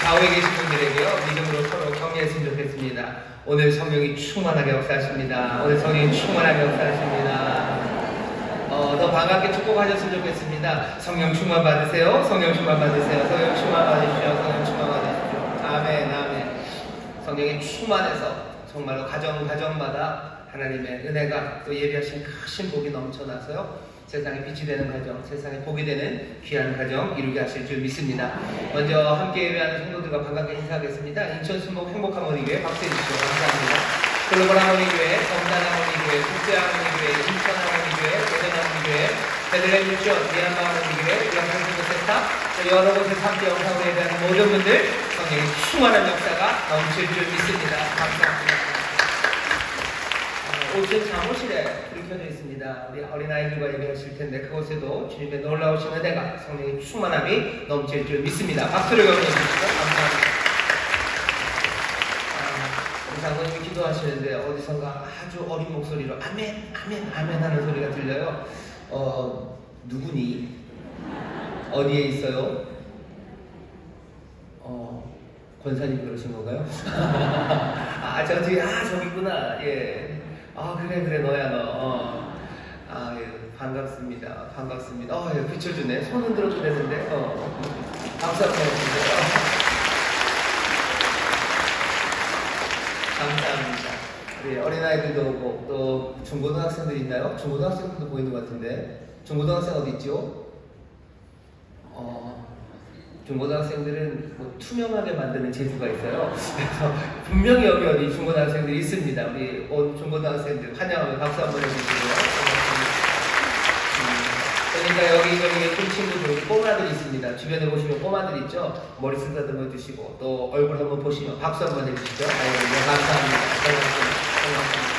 좌우에 계신 분들에게요, 믿음으로 서로 격려했으면 좋겠습니다. 오늘 성령이 충만하게 역사하십니다. 오늘 성령이 충만하게 역사하십니다. 더 반갑게 축복하셨으면 좋겠습니다. 성령 충만 받으세요. 성령 충만 받으세요. 성령 충만 받으십시오. 성령 충만 받으십시오. 아멘, 아멘. 성령이 충만해서 정말로 가정마다 하나님의 은혜가 또 예비하신 크신 복이 넘쳐나서요, 세상에 빛이 되는 가정, 세상에 복이 되는 귀한 가정 이루게 하실 줄 믿습니다. 먼저 함께 예배하는 성도들과 반갑게 인사하겠습니다. 인천 순복 행복한 어린이교회 박수해 주시죠. 감사합니다. 글로벌 harmony교회, 검단 harmony교회, 국제 harmony교회, 인천 harmony교회, 대전 harmony교회, 베들레헴 유치원, 미얀마 harmony교회, 영상신도센터, 여러 곳에서 함께 영상으로 예배하는 모든 분들 성령의 충만한 역사가 넘칠 줄 믿습니다. 감사합니다. 5층 사무실에 불이 켜져 있습니다. 우리 어린아이들과 예배하실 텐데 그곳에도 주님의 놀라우신 은혜가 성령의 충만함이 넘칠 줄 믿습니다. 박수를 격려해 주시죠. 감사합니다. 우리 장로님이 기도하시는데 어디선가 아주 어린 목소리로 아멘 아멘 아멘 하는 소리가 들려요. 누구니? 어디에 있어요? 권사님 그러신 건가요? 저기구나. 예. 그래 너야 너. 예, 반갑습니다. 예, 비춰주네. 손 흔들어도 되는데. 박수 한번 해주세요. 감사합니다. 우리 어린아이들도 오고 또 중고등학생들 있나요? 중고등학생들도 보이는 것 같은데. 중고등학생 어디 있죠? 중고등학생들은 뭐 투명하게 만드는 재주가 있어요. 그래서 분명히 여기 어디 중고등학생들이 있습니다. 우리 온 중고등학생들 환영하며 박수 한번 해주시고요. 그러니까 여기 예쁜 친구들, 꼬마들 있습니다. 주변에 보시면 꼬마들 있죠? 머리 쓰다듬어 주시고 또 얼굴 한번 보시면 박수 한번 해주시죠. 감사합니다. 고맙습니다.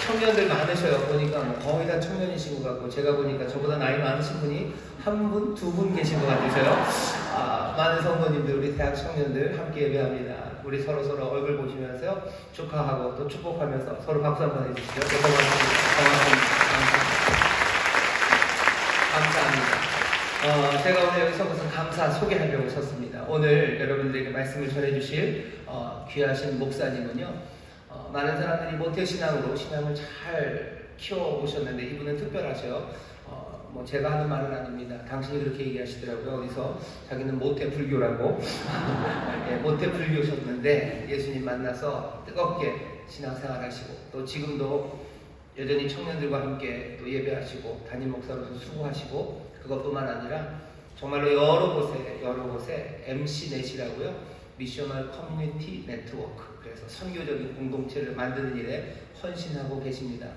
청년들 많으셔요. 보니까 뭐 거의 다 청년이신 것 같고, 제가 보니까 저보다 나이 많으신 분이 한 분, 두 분 계신 것 같으세요. 많은 성도님들, 우리 대학 청년들 함께 예배합니다. 우리 서로 얼굴 보시면서요, 축하하고 또 축복하면서 서로 박수 한번 해주시죠. 감사합니다. 제가 오늘 여기서 무슨 감사 소개하려고 섰습니다. 오늘 여러분들에게 말씀을 전해주실 귀하신 목사님은요, 많은 사람들이 모태신앙으로 신앙을 잘 키워오셨는데 이분은 특별하셔요. 뭐 제가 하는 말은 아닙니다. 당신이 그렇게 얘기하시더라고요. 어디서 자기는 모태불교라고. 네, 모태불교셨는데 예수님 만나서 뜨겁게 신앙생활 하시고 또 지금도 여전히 청년들과 함께 또 예배하시고 담임 목사로서 수고하시고, 그것뿐만 아니라 정말로 여러 곳에 MC넷이라고요, 미셔널 커뮤니티 네트워크, 그래서 선교적인 공동체를 만드는 일에 헌신하고 계십니다.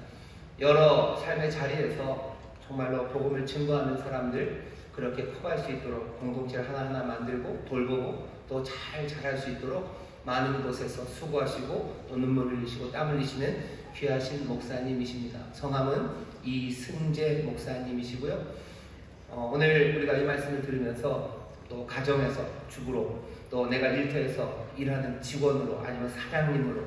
여러 삶의 자리에서 정말로 복음을 증거하는 사람들 그렇게 커갈 수 있도록 공동체를 하나하나 만들고 돌보고 또 잘 자랄 수 있도록 많은 곳에서 수고하시고 또 눈물 흘리시고 땀 흘리시는 귀하신 목사님이십니다. 성함은 이승재 목사님이시고요. 오늘 우리가 이 말씀을 들으면서 또 가정에서 주부로, 또 내가 일터에서 일하는 직원으로, 아니면 사장님으로,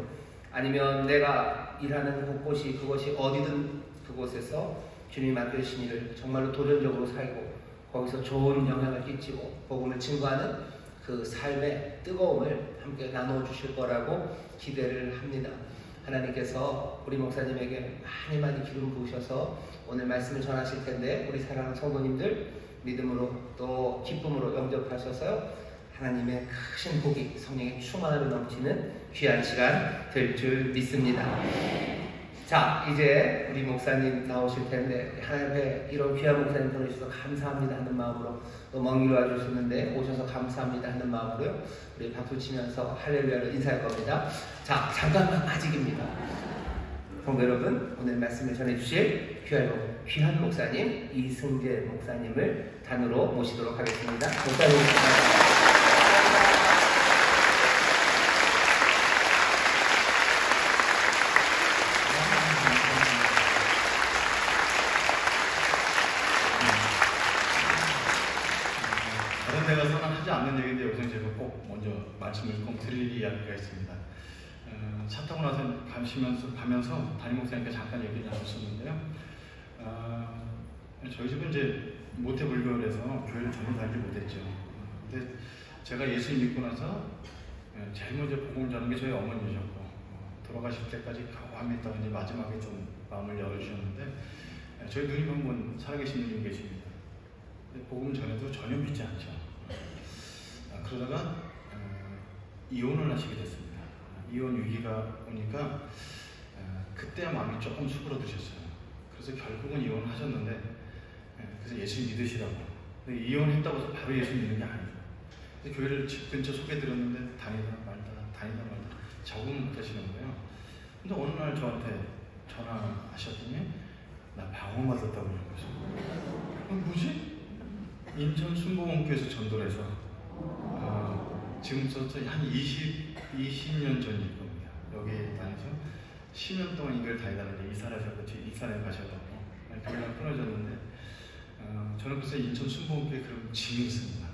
아니면 내가 일하는 곳곳이 그것이 어디든 그곳에서 주님이 맡겨주신 일을 정말로 도전적으로 살고 거기서 좋은 영향을 끼치고 복음을 증거하는 그 삶의 뜨거움을 함께 나누어 주실 거라고 기대를 합니다. 하나님께서 우리 목사님에게 많이 기름 부으셔서 오늘 말씀을 전하실 텐데, 우리 사랑하는 성도님들 믿음으로 또 기쁨으로 영접하셔서요, 하나님의 크신 복이 성령의 충만함이 넘치는 귀한 시간 될 줄 믿습니다. 자, 이제 우리 목사님 나오실 텐데, 하나님의 이런 귀한 목사님 보내주셔서 감사합니다 하는 마음으로, 또 먼 길 와주셨는데 오셔서 감사합니다 하는 마음으로요, 우리 박수 치면서 할렐루야를 인사할 겁니다. 자, 잠깐만 아직입니다. 성도 여러분, 오늘 말씀을 전해주실 귀한 목사님 이승재 목사님을 단으로 모시도록 하겠습니다. 목사님, 다른 데가서는 하지 않는 얘기인데 여기서 제가 꼭 먼저 말씀을 꼭 드릴 이야기가 있습니다. 차 타고 나서 가면서 담임 목사님께 잠깐 얘기 나눴었는데요. 저희 집은 이제 모태불교를 해서 교회를 전혀 다니지 못했죠. 근데 제가 예수님 믿고 나서 제일 먼저 복음 전한 게 저희 어머니셨고 돌아가실 때까지 가만히 있다가 이제 마지막에 좀 마음을 열어주셨는데 저희 누님 한 분 살아계신 누님 계십니다. 근데 복음 전에도 전혀 믿지 않죠. 그러다가 이혼을 하시게 됐습니다. 이혼 위기가 오니까 그때야 마음이 조금 수그러드셨어요. 그래서 결국은 이혼을 하셨는데 그래서 예수 믿으시라고. 근데 이혼했다고 해서 바로 예수 믿는 게 아니에요. 교회를 집 근처 소개드렸는데 다니다 말다 적응 못하시는 거예요. 근데 어느 날 저한테 전화하셨더니 나 방언 받았다고 그러는 거죠. 뭐지? 인천 순복음교회에서 전도를 해서 지금부터 한 20년 전일 겁니다. 여기 다니서 10년 동안 이걸 다니다가 이사를 가셔가지고 교회랑 끊어졌는데 저는 그래서 인천 순복음교회 그런 짐이 있습니다.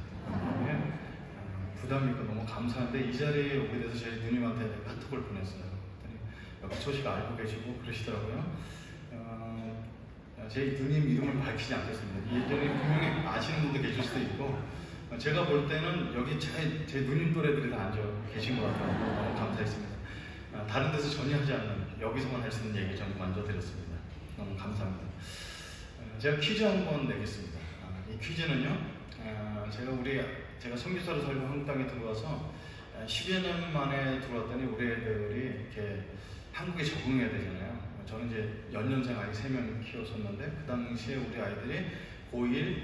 부담이 있고 너무 감사한데 이 자리에 오게 돼서 제 누님한테 카톡을 보냈어요. 여기 소식 알고 계시고 그러시더라고요. 제 누님 이름을 밝히지 않겠습니다. 예전에 분명히 아시는 분도 계실 수도 있고 제가 볼 때는 여기 제 누님 또래들이 다 앉아 계신 것 같아요. 너무 감사했습니다. 다른 데서 전혀 하지 않는 여기서만 할 수 있는 얘기 좀 먼저 드렸습니다. 너무 감사합니다. 제가 퀴즈 한번 내겠습니다. 이 퀴즈는요, 제가 선교사로 살고 한국 땅에 들어와서 10여 년 만에 들어왔더니 우리 애들이 이렇게 한국에 적응해야 되잖아요. 저는 이제 연년생 아이 3명 키웠었는데 그 당시에 우리 아이들이 고1,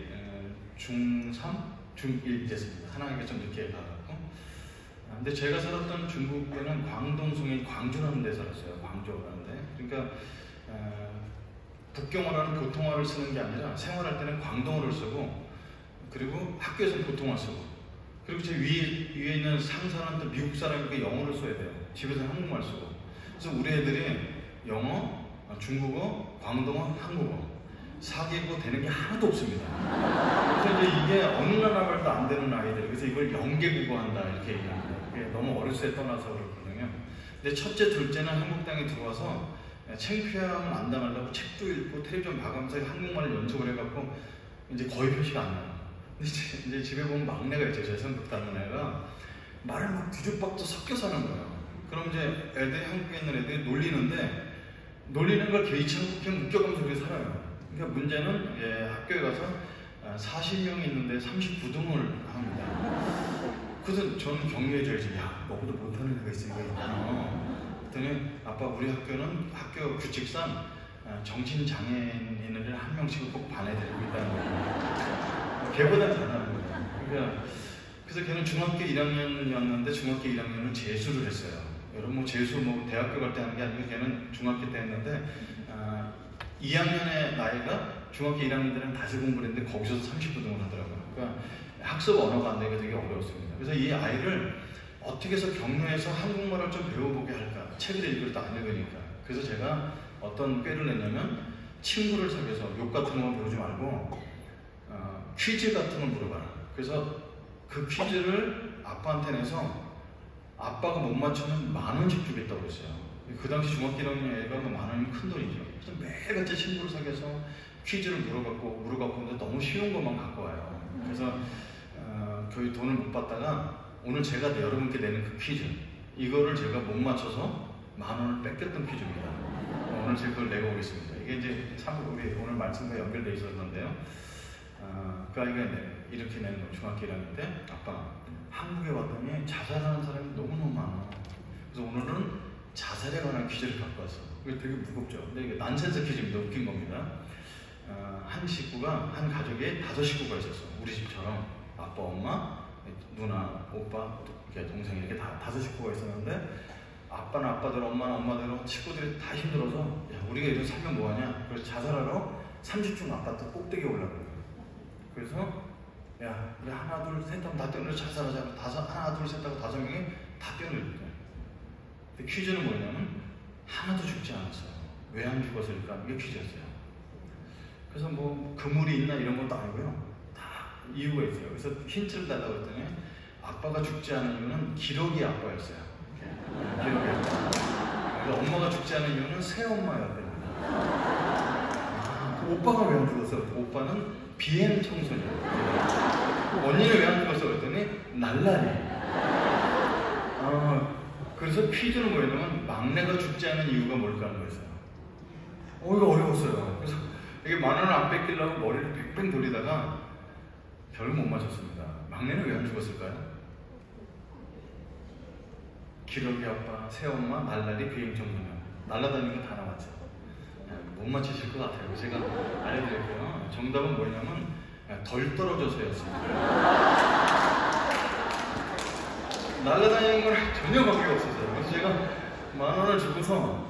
중3, 중1 됐습니다. 하나님께 좀 늦게 가갖고. 근데 제가 살았던 중국 때는 광동성인 광주라는 데 살았어요. 광주라는 데. 그러니까 북경어라는 보통어를 쓰는 게 아니라 생활할 때는 광동어를 쓰고 그리고 학교에서는 보통어 쓰고 그리고 제 위에 있는 상사는 또 미국 사람이니까 영어를 써야 돼요. 집에서는 한국말 쓰고. 그래서 우리 애들이 영어, 중국어, 광동어, 한국어 4개국 되는 게 하나도 없습니다. 그래서 이제 이게 어느 나라 말도 안 되는 아이들, 그래서 이걸 영계국어 한다 이렇게 얘기합니다. 너무 어렸을 때 떠나서 그렇거든요. 근데 첫째, 둘째는 한국 땅에 들어와서 창피함을 안 당하려고 책도 읽고 텔레비전 봐가면서 한국말을 연습을 해갖고 이제 거의 표시가 안 나요. 근데 이제 집에 보면 막내가 있죠. 제 성격 닮은 애가 말을 막 뒤죽박죽 섞여서 하는 거예요. 그럼 이제 애들이 한국에 있는 애들이 놀리는 걸 개의치 그냥 웃겨가면서 그렇게 살아요. 그러니까 문제는 학교에 가서 40명이 있는데 39등을 합니다. 그래서 저는 격려해줘야지. 야, 너보다 못하는 애가 있으니까 있잖아. 그랬더니 아빠 우리 학교는 학교 규칙상 정신장애인 애를 한 명씩은 꼭 반에 데리고 있다는 거예요. 걔보다 잘하는 거예요. 그러니까 그래서 걔는 중학교 1학년이었는데 중학교 1학년은 재수를 했어요. 여러분 재수 대학교 갈 때 하는 게 아니고 걔는 중학교 때 했는데 2학년의 나이가 중학교 1학년 때는 다시 공부를 했는데 거기서도 39등을 하더라고요. 그러니까 학습 언어가 안 되니까 되게 어려웠습니다. 그래서 이 아이를 어떻게 해서 격려해서 한국말을 좀 배워보게 할까? 책을 읽을 안 읽으니까. 그래서 제가 어떤 꾀를 냈냐면 친구를 사귀어서 욕 같은 거 배우지 말고 퀴즈 같은 걸 물어봐라. 그래서 그 퀴즈를 아빠한테 내서 아빠가 못 맞추면 10,000원씩 주겠다고 했어요. 그 당시 중학교 1학년 애가 10,000원이면 큰 돈이죠. 그래서 매일같이 친구를 사귀어서 퀴즈를 물어갖고 근데 너무 쉬운 것만 갖고 와요. 그래서 교회 돈을 못 받다가 오늘 제가 여러분께 내는 그 퀴즈 이거를 제가 못 맞춰서 10,000원을 뺏겼던 퀴즈입니다. 오늘 제가 그걸 내고 오겠습니다. 이게 이제 참 우리 오늘 말씀과 연결되어 있었는데요. 그 아이가 이렇게 내는 거예요. 중학교 1학년 때 아빠 한국에 왔더니 자살하는 사람이 너무너무 많아. 그래서 오늘은 자살에 관한 퀴즈를 갖고 왔어. 이게 되게 무겁죠. 근데 이게 난센스 퀴즈입니다. 웃긴 겁니다. 한 가족에 5식구가 있었어. 우리 집처럼 아빠, 엄마, 누나, 오빠, 동생 이렇게 다 5식구가 있었는데 아빠는 아빠대로, 엄마는 엄마대로 식구들이 다 힘들어서 야, 우리가 이런 살면 뭐하냐? 그래서 자살하러 30층 아파트 꼭대기에 올라가요. 그래서 야, 우리 하나, 둘, 셋 하면 다 뛰어내려 자살하자. 하나, 둘, 셋 하고 5명이 다 뛰어내렸대. 근데 퀴즈는 뭐냐면 하나도 죽지 않았어요. 왜 안 죽었을까? 이게 퀴즈였어요. 그래서 그물이 있나 이런 것도 아니고요. 다 이유가 있어요. 그래서 힌트를 달라고 했더니 아빠가 죽지 않은 이유는 기러기 아빠였어요. 기러기였어요. 그래서 엄마가 죽지 않은 이유는 새엄마였대요. 오빠가 왜 안 죽었어? 오빠는 비행 청소년. 언니는 왜 안 죽었어? 그랬더니 이름이 날라리. 그래서 퀴즈는 뭐였냐면 막내가 죽지 않은 이유가 뭘까 하는 거였어요. 이거 어려웠어요. 그래서 이게 10,000원을 안 뺏기려고 머리를 팽팽 돌리다가 결국 못 맞췄습니다. 막내는 왜 안 죽었을까요? 기러기 아빠, 새엄마, 날라리, 비행청소년. 날라다니는 거 다 나왔죠. 못 맞히실 것 같아요. 제가 알려드릴게요. 정답은 뭐냐면 덜 떨어져서였습니다. 날라다니는 거랑 전혀 관계가 없었어요. 그래서 제가 10,000원을 주고서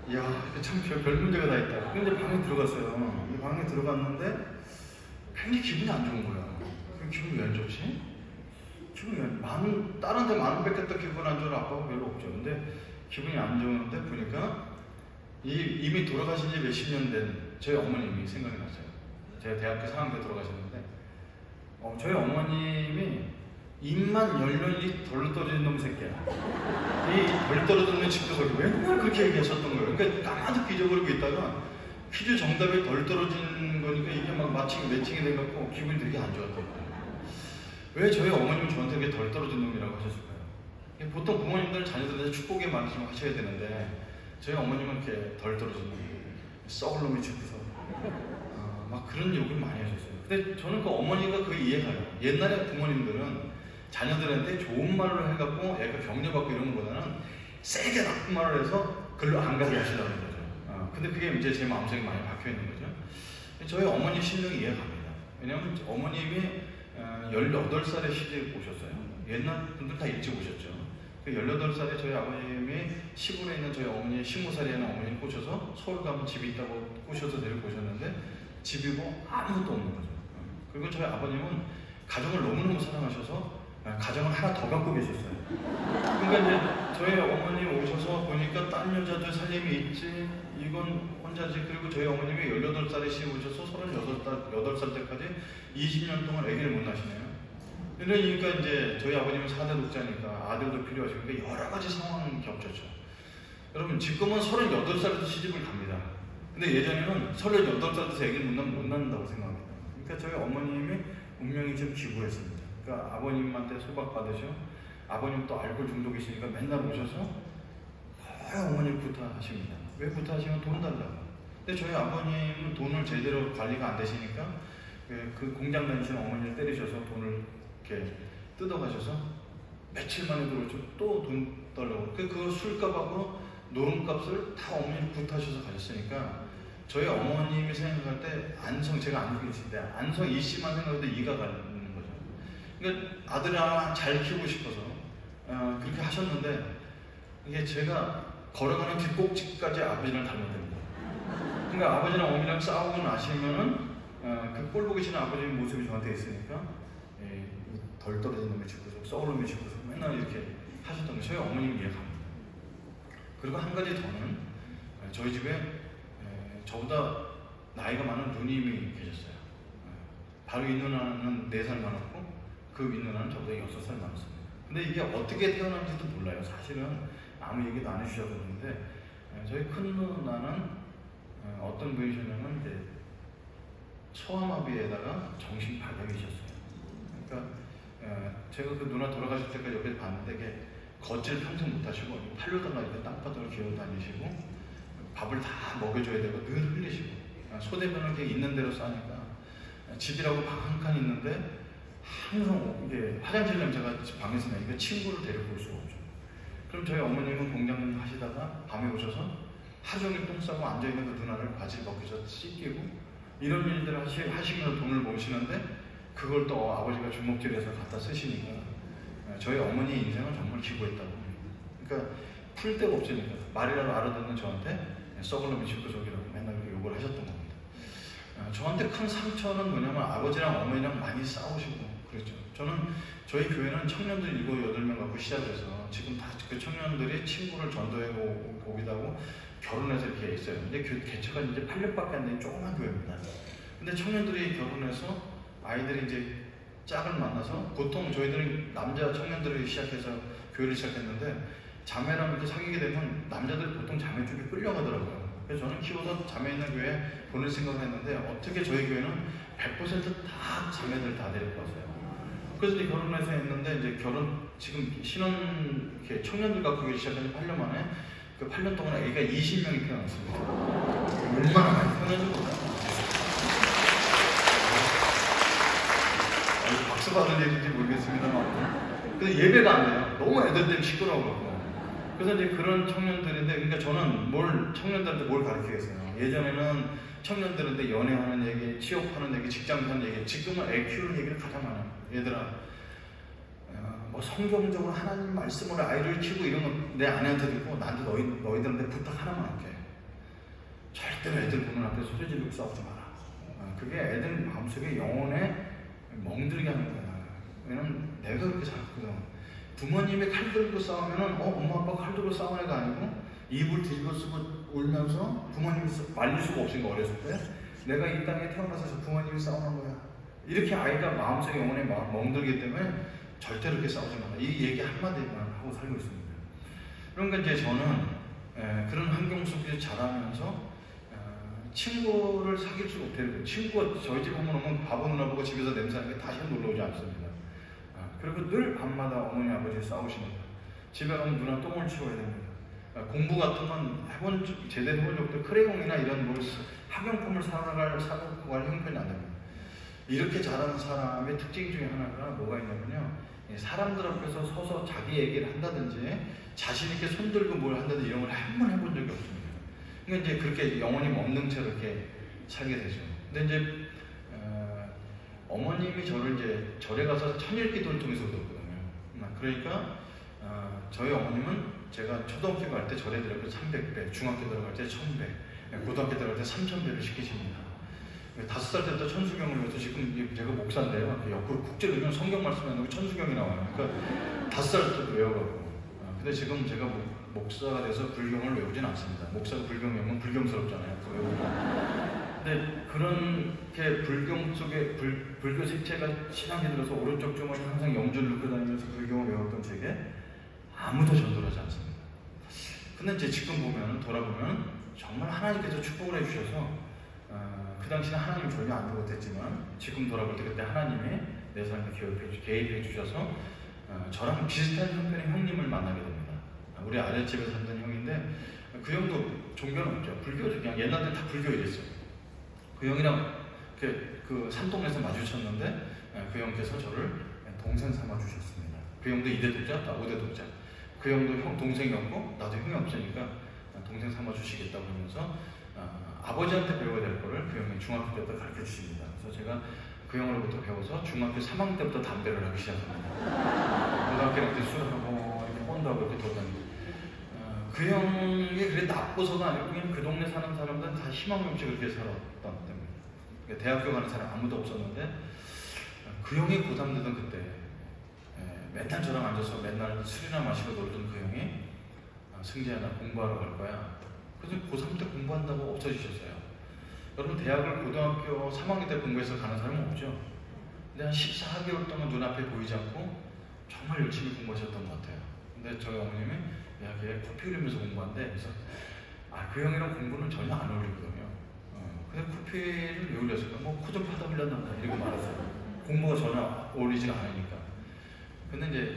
이야, 참 별 문제가 다 있다. 근데 방에 들어갔어요. 이 방에 들어갔는데 굉장히 기분이 안 좋은 거야. 기분이 왜 안 좋지? 기분이 다른 데 10,000원 뺏겼다 기분 안 좋은 아빠가 별로 없죠. 근데 기분이 안 좋은데 보니까 이미 돌아가신 지 몇십 년 된 저희 어머님이 생각이 났어요. 제가 대학교 4학년 때 돌아가셨는데 저희 어머님이 입만 열면 이 덜 떨어진 놈 새끼야. 이 덜 떨어지는 집도석이 맨날 그렇게 얘기하셨던 거예요. 그러니까 까마득 잊어버리고 있다가 퀴즈 정답이 덜 떨어지는 거니까 이게 막 매칭이 돼갖고 기분이 되게 안 좋았던 거예요. 왜 저희 어머님은 저한테 이렇게 덜 떨어진 놈이라고 하셨을까요? 보통 부모님들은 자녀들한테 축복의 말씀 하셔야 되는데 저희 어머님은 이렇게 덜 떨어진 놈, 썩을 놈이 죽어서 막 그런 욕을 많이 하셨어요. 근데 저는 그 어머니가 그게 이해가요. 옛날에 부모님들은 자녀들한테 좋은 말로 해갖고 애가 격려받고 이런 것보다는 세게 나쁜 말을 해서 글로 안 가게 하시려는 거죠. 근데 그게 이제 제 마음속에 많이 박혀있는 거죠. 저희 어머니 심정이 이해가 갑니다. 왜냐면 어머님이 18살에 시집 오셨어요. 옛날 분들 다 일찍 오셨죠. 18살에 저희 아버님이 시골에 있는 저희 어머니 20살에 있는 어머니를 꼬셔서 서울 가면 집이 있다고 꼬셔서 데리고 오셨는데 집이고 아무것도 없는 거죠. 그리고 저희 아버님은 가정을 너무너무 사랑하셔서 가정을 하나 더 갖고 계셨어요. 그러니까 이제 저희 어머니 오셔서 보니까 딴 여자들 살림이 있지, 이건 혼자지. 그리고 저희 어머님이 18살에 시집 오셔서 38살 때까지 20년 동안 아기를 못 낳으시네요. 그러니까 이제 저희 아버님은 4대 독자니까 아들도 필요하시니까 여러 가지 상황이 겹쳤죠. 여러분 지금은 38살에도 시집을 갑니다. 근데 예전에는 38살에도 아기를 못 낳는다고 생각합니다. 그러니까 저희 어머님이 운명이 좀 기구했습니다. 그러니까 아버님한테 소박받으셔. 아버님 또 알코올 중독이시니까 맨날 오셔서 거의 어머니 구타하십니다. 왜 구타하시면 돈 달라고. 근데 저희 아버님은 돈을 제대로 관리가 안 되시니까 그 공장 다니시는 어머니를 때리셔서 돈을 이렇게 뜯어가셔서 며칠 만에 들어오죠. 또 돈 달라고. 그거 술값하고 노름값을 다 어머니 구타하셔서 가셨으니까 저희 어머님이 생각할 때 안성, 제가 안성에 있을 때 안성 이씨만 생각해도 이가 가는 거죠. 그러니까 아들을 하나 잘 키우고 싶어서 그렇게 하셨는데 이게 제가 걸어가는 뒷꼭지까지 아버지랑 닮아듭니다. 그러니까 아버지랑 어머니랑 싸우고 나시면은 그 꼴 보기 싫은 아버지의 모습이 저한테 있으니까 덜 떨어진 놈이 죽고서 썩을 놈이 죽고서 맨날 이렇게 하셨던 거 저희 어머님이 이해합니다. 그리고 한 가지 더는 저희 집에 저보다 나이가 많은 누님이 계셨어요. 바로 이 누나는 4살 많았고 그 윗누나는 저보다 6살 많았습니다. 근데 이게 어떻게 태어난지도 몰라요. 사실은 아무 얘기도 안 해주셔서 그러는데 저희 큰 누나는 어떤 분이셨냐면 이제 소아마비에다가 정신박약이셨어요. 그러니까 제가 그 누나 돌아가실 때까지 옆에 봤는데 이게 걷질 평생 못하시고 팔려다가 이렇게 땅바닥을 기어 다니시고 밥을 다 먹여줘야 되고 늘 흘리시고 소대변을 이렇게 있는 대로 싸니까 집이라고 방 한 칸 있는데 항상 이게 화장실 냄새가 방에서 나니까 친구를 데리고 올 수가 없죠. 그럼 저희 어머님은 공장 하시다가 밤에 오셔서 하루 종일 똥 싸고 앉아있는 그 누나를 바지 벗겨서 씻기고 이런 일들을 하시면서 돈을 모으시는데 그걸 또 아버지가 주먹질해서 갖다 쓰시니까 저희 어머니의 인생은 정말 기구했다고. 그러니까 풀 데가 없으니까 말이라도 알아듣는 저한테 썩을 놈이 집구석이라고 맨날 욕을 하셨던 겁니다. 저한테 큰 상처는 뭐냐면 아버지랑 어머니랑 많이 싸우시고 그랬죠. 저는 저희 교회는 청년들 7, 8명 갖고 시작해서 지금 다 그 청년들이 친구를 전도해 오기도 하고 결혼해서 이렇게 있어요. 근데 개체가 이제 8년밖에 안 되는 조그만 교회입니다. 근데 청년들이 결혼해서 아이들이 이제 짝을 만나서 보통 저희들은 남자 청년들이 시작해서 교회를 시작했는데 자매랑 이렇게 사귀게 되면 남자들 보통 자매 쪽에 끌려가더라고요. 그래서 저는 키워서 자매 있는 교회에 보낼 생각을 했는데 어떻게 저희 교회는 100% 다 자매들 다 데리고 왔어요. 그래서 이제 결혼해서 했는데 이제 지금 신혼 이렇게 청년들 갖고 계기 시작한 지 8년 만에 그 8년 동안 애가 20명이 태어났습니다. 얼마나 많이 태어나죠? 박수 받을 일인지 모르겠습니다만 근데 예배가 안 돼요. 너무 애들 때문에 시끄러워갖고. 그래서 이제 그런 청년들인데, 그러니까 저는 청년들한테 뭘 가르치겠어요. 예전에는 청년들한테 연애하는 얘기, 취업하는 얘기, 직장 가는 얘기, 지금은 애 키우는 얘기를 가장 많아요. 얘들아, 뭐 성경적으로 하나님 말씀으로 아이를 키우고 이런 건 내 아내한테 듣고 나한테 너희들한테 부탁 하나만 할게. 절대로 애들 보는 앞에 소리 지르고 싸우지 마라. 그게 애들 마음속에 영혼에 멍들게 하는 거야. 왜냐면 내가 그렇게 자랐거든. 부모님이 칼 들고 싸우면은 엄마 아빠 칼 들고 싸우는 애가 아니고 입을 뒤집어 쓰고 울면서 부모님이 말릴 수가 없으니까 어렸을 때 내가 이 땅에 태어나서 부모님이 싸우는 거야. 이렇게 아이가 마음속에 영혼에 멍들기 때문에 절대로 그렇게 싸우지 마라. 이 얘기 한마디만 하고 살고 있습니다. 그러니까 이제 저는 그런 환경 속에서 자라면서 친구를 사귈 수가 없대요. 친구가 저희 집 한번 오면 바보 누나 보고 집에서 냄새나는 게 다시는 놀러 오지 않습니다. 그리고 늘 밤마다 어머니 아버지 싸우십니다. 집에 가면 누나 똥을 치워야 됩니다. 공부 같은 건 제대로 해본 적도 크레용이나 이런 학용품을 사고 갈 형편이 안 됩니다. 이렇게 자라는 사람의 특징 중에 하나가 뭐가 있냐면요, 사람들 앞에서 서서 자기 얘기를 한다든지 자신 있게 손들고 뭘 한다든지 이런 걸 한 번 해본 적이 없습니다. 그러니까 이제 그렇게 영혼이 먹는 채로 이렇게 살게 되죠. 근데 이제 어머님이 저를 이제 절에 가서 천일 기도를 통해서 얻었거든요. 그러니까 저희 어머님은 제가 초등학교 갈 때 절에 들어갈 때 300배, 중학교 들어갈 때 1000배, 고등학교 들어갈 때 3000배를 시키십니다. 5살 때부터 천수경을 외워서 지금 제가 목사인데요. 옆으로 국제 넣으면 성경 말씀이 나오고 천수경이 나와요. 그러니까 5살 때부터 외워가고. 근데 지금 제가 목사가 돼서 불경을 외우진 않습니다. 목사가 불경 외우면 불경스럽잖아요. 근데 그렇게 불경 속에 불교 색채가 심하게 들어서 오른쪽 주머니에 항상 영주를 넣고 다니면서 불경을 외웠던 제게 아무도 전도하지 않습니다. 근데 이제 지금 돌아보면 정말 하나님께서 축복을 해주셔서 그 당시는 하나님 전혀 알지 못했지만 지금 돌아볼 때 그때 하나님이 내 삶에 개입해 주셔서 저랑 비슷한 형편의 형님을 만나게 됩니다. 우리 아랫집에 살던 형인데 그 형도 종교는 없죠. 불교죠. 그냥 옛날에 다 불교이랬어요. 그 형이랑 그 산동네에서 마주쳤는데 그 형께서 저를 동생 삼아 주셨습니다. 그 형도 2대 독자, 나 5대 독자. 그 형도 동생이었고 나도 형이 없으니까 동생 삼아 주시겠다고 하면서 아버지한테 배워야 될 거를 그 형이 중학교 때부터 가르쳐 주십니다. 그래서 제가 그 형으로부터 배워서 중학교 3학년 때부터 담배를 하기 시작합니다. 고등학교 때 술하고 이렇게 혼자하고 이렇게 돌아다니고. 그 형이 그래 나쁘서가 아니고 그냥 그 동네 사는 사람들은 다 희망 없이 그렇게 살았던 때문에. 그러니까 대학교 가는 사람 아무도 없었는데 그 형이 고3 되던 그때 맨날 저랑 앉아서 맨날 술이나 마시고 놀던 그 형이 승재야 나 공부하러 갈 거야. 그래서 고3 때 공부한다고 없어지셨어요. 여러분 대학을 고등학교 3학년 때 공부해서 가는 사람은 없죠. 근데 한 14개월 동안 눈앞에 보이지 않고 정말 열심히 공부하셨던 것 같아요. 근데 저희 어머님이 야, 걔 코피 흘리면서 공부한대. 그래서 그 형이랑 공부는 전혀 안 어울리거든요. 근데 코피를 왜 흘렸을까? 뭐 코 좀 파다 흘렸나 이렇게 말했어요. 공부가 전혀 어울리지가 않으니까. 근데 이제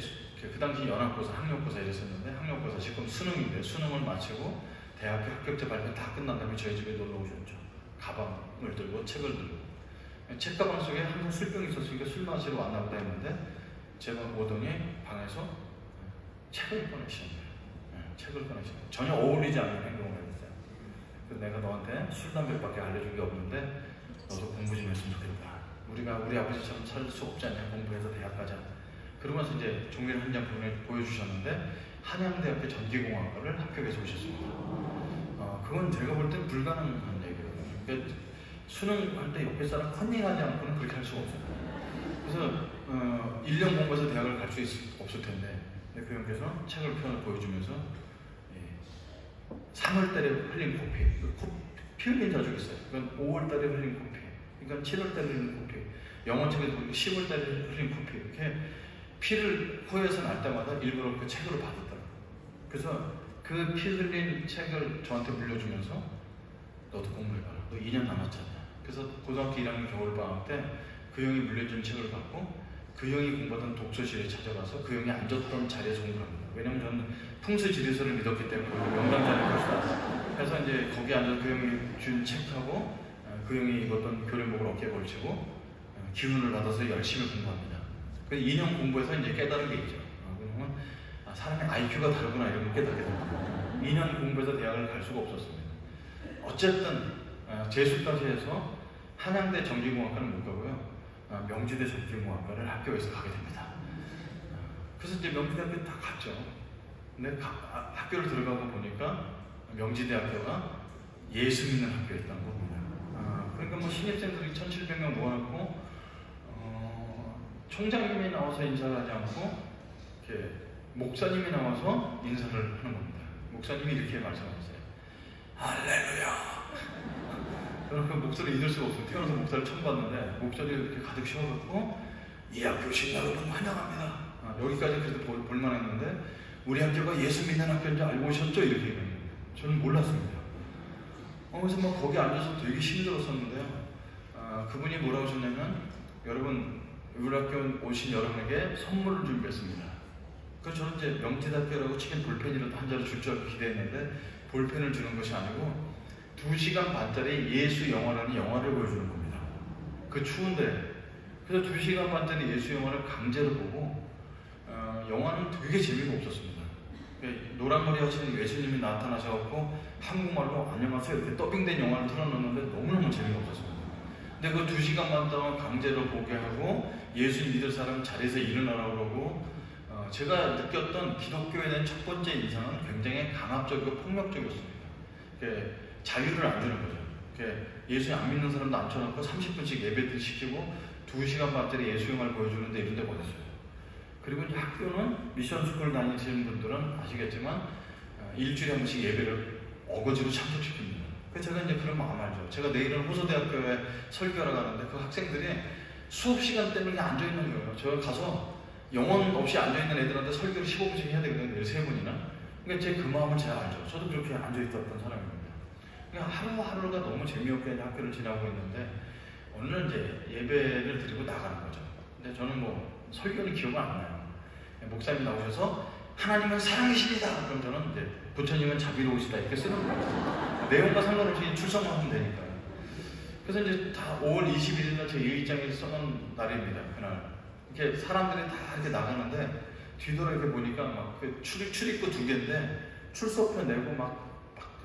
그 당시 연합고사, 학력고사 이랬었는데 학력고사 지금 수능인데 수능을 마치고 대학교 합격자 발표 다 끝난 다음에 저희 집에 놀러 오셨죠. 가방을 들고 책을 들고 책가방 속에 항상 술병이 있었으니까 술 마시러 왔나 보다 했는데 제가 오더니 방에서 책을 꺼내시는 거예요. 책을 꺼내시는 거예요. 전혀 어울리지 않는 행동을 했어요. 그래서 내가 너한테 술, 담배밖에 알려준 게 없는데 너도 공부 좀 했으면 좋겠다. 우리가 우리 아버지처럼 살 수 없지 않냐. 공부해서 대학 가자. 그러면서 이제 종이를 한 장 보여주셨는데 한양대학교 전기공학과를 합격해서 오셨습니다. 그건 제가 볼 땐 불가능한 얘기거든요. 그러니까 수능할 때 옆에 사람 컨닝하지 않고는 그렇게 할 수가 없어요. 그래서 1년 공부해서 대학을 갈 수 없을 텐데 그 형께서 책을 펴서 보여주면서 3월달에 흘린 코피, 피 흘린 자주 있어요. 그건 5월달에 흘린 코피, 그러니까 7월달에 흘린 코피, 영어책에도 10월달에 흘린 코피 이렇게 피를 코에서 날 때마다 일부러 그 책으로 받았더라고요. 그래서 그 피 흘린 책을 저한테 물려주면서 너도 공부해봐라. 너 2년 남았잖아. 그래서 고등학교 1학년 겨울방학 때 그 형이 물려준 책을 받고 그 형이 공부하던 독서실에 찾아가서 그 형이 앉았던 자리에서 공부를 합니다. 왜냐면 저는 풍수지리서를 믿었기 때문에 명당자를 것이다. 그래서 이제 거기 앉아서 그 형이 준 책하고 그 형이 입었던 교련복을 어깨에 걸치고 기운을 받아서 열심히 공부합니다. 그래서 2년 공부해서 이제 깨달은 게 있죠. 그러면 사람의 IQ가 다르구나 이런 걸 깨닫게 됩니다. 2년 공부해서 대학을 갈 수가 없었습니다. 어쨌든 재수까지 해서 한양대 정신공학과는 못 가고요. 명지대 정신공학과를 학교에서 가게 됩니다. 그래서 이제 명지대학교 다 갔죠. 근데 학교를 들어가고 보니까 명지대학교가 예수 믿는 학교였다는 겁니다. 그러니까 뭐 신입생들이 1,700명 모아놓고 총장님이 나와서 인사를 하지 않고 이렇게 목사님이 나와서 인사를 하는 겁니다. 목사님이 이렇게 말씀하셨어요. 할렐루야. 저는 그 목소리 잊을 수가 없어요. 태어나서 목사를 처음 봤는데 목소리가 이렇게 가득 씌워갖고 이 학교 신 여러분 환영합니다. 여기까지 그래도 볼만했는데 우리 학교가 예수 믿는 학교인지 알고 오셨죠? 이렇게 얘기해요. 저는 몰랐습니다. 그래서 막 거기 앉아서 되게 힘들었었는데요. 그분이 뭐라고 하셨냐면 여러분 우리 학교 오신 여러분에게 선물을 준비했습니다. 그래서 저는 이제 명지대학교라고 치킨 볼펜이라도 한 자루 줄 줄 기대했는데 볼펜을 주는 것이 아니고 2시간 반짜리 예수 영화라는 영화를 보여주는 겁니다. 그 추운데. 그래서 2시간 반짜리 예수 영화를 강제로 보고 영화는 되게 재미가 없었습니다. 노란머리 하시는 예수님이 나타나셔서 한국말로 안녕하세요 이렇게 더빙된 영화를 틀어놓는데 너무너무 재미가 없었습니다. 근데 그 2시간 반 동안 강제로 보게 하고 예수 믿을 사람 자리에서 일어나라고 그러고 제가 느꼈던 기독교에 대한 첫 번째 인상은 굉장히 강압적이고 폭력적이었습니다. 자유를 안 주는 거죠. 예수 안 믿는 사람도 앉혀놓고 30분씩 예배들 시키고 2시간 반짜리 예수 영화를 보여주는데 이런 데가 어딨어요. 그리고 이제 학교는 미션스쿨 다니시는 분들은 아시겠지만 일주일에 한 번씩 예배를 어거지로 참석시킵니다. 그래서 제가 이제 그런 마음 알죠. 제가 내일은 호서대학교에 설교하러 가는데 그 학생들이 수업 시간 때문에 그냥 앉아있는 거예요. 제가 가서 영혼 없이 앉아있는 애들한테 설교를 15분씩 해야 되거든요. 3분이나. 그러니까 제 그 마음을 제가 알죠. 저도 그렇게 앉아있었던 사람입니다. 그러니까 하루하루가 너무 재미없게 학교를 지나고 있는데 어느 날 이제 예배를 드리고 나가는 거죠. 근데 저는 뭐 설교는 기억이 안 나요. 목사님 나오셔서 하나님은 사랑이십니다. 그럼 저는 이제 부처님은 자비로우시다 이렇게 쓰는 거예요. 내용과 상관없이 출석만 하면 되니까요. 그래서 이제 다 5월 21일 날 제 일기장에 써놓은 날입니다. 그날 이렇게 사람들이 다 이렇게 나가는데 뒤돌아 이렇게 보니까 막 그 출입구 2개인데 출석표 내고 막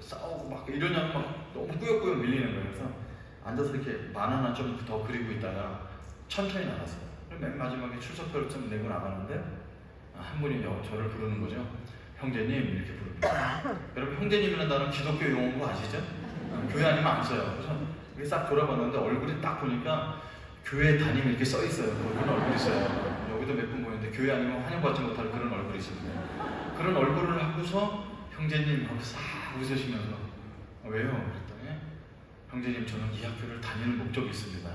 싸우고 막 이러냐면 막 너무 꾸역꾸역 밀리는 거예요. 그래서 앉아서 이렇게 만 하나 좀 더 그리고 있다가 천천히 나갔어요. 맨 마지막에 출석표를 좀 내고 나가는데 한 분이 저를 부르는 거죠. 형제님 이렇게 부릅니다. 여러분 형제님이라는 단어는 기독교 용어인 거 아시죠? 교회 아니면 안 써요. 그래서 이렇게 싹 돌아봤는데 얼굴이 딱 보니까 교회 담임 이렇게 써 있어요. 그런 얼굴이 있어요. 여기도 몇 분 보이는데 교회 아니면 환영받지 못할 그런 얼굴이 있습니다. 그런 얼굴을 하고서 형제님 하고 싹 웃으시면서 왜요? 그랬더니 형제님 저는 이 학교를 다니는 목적이 있습니다.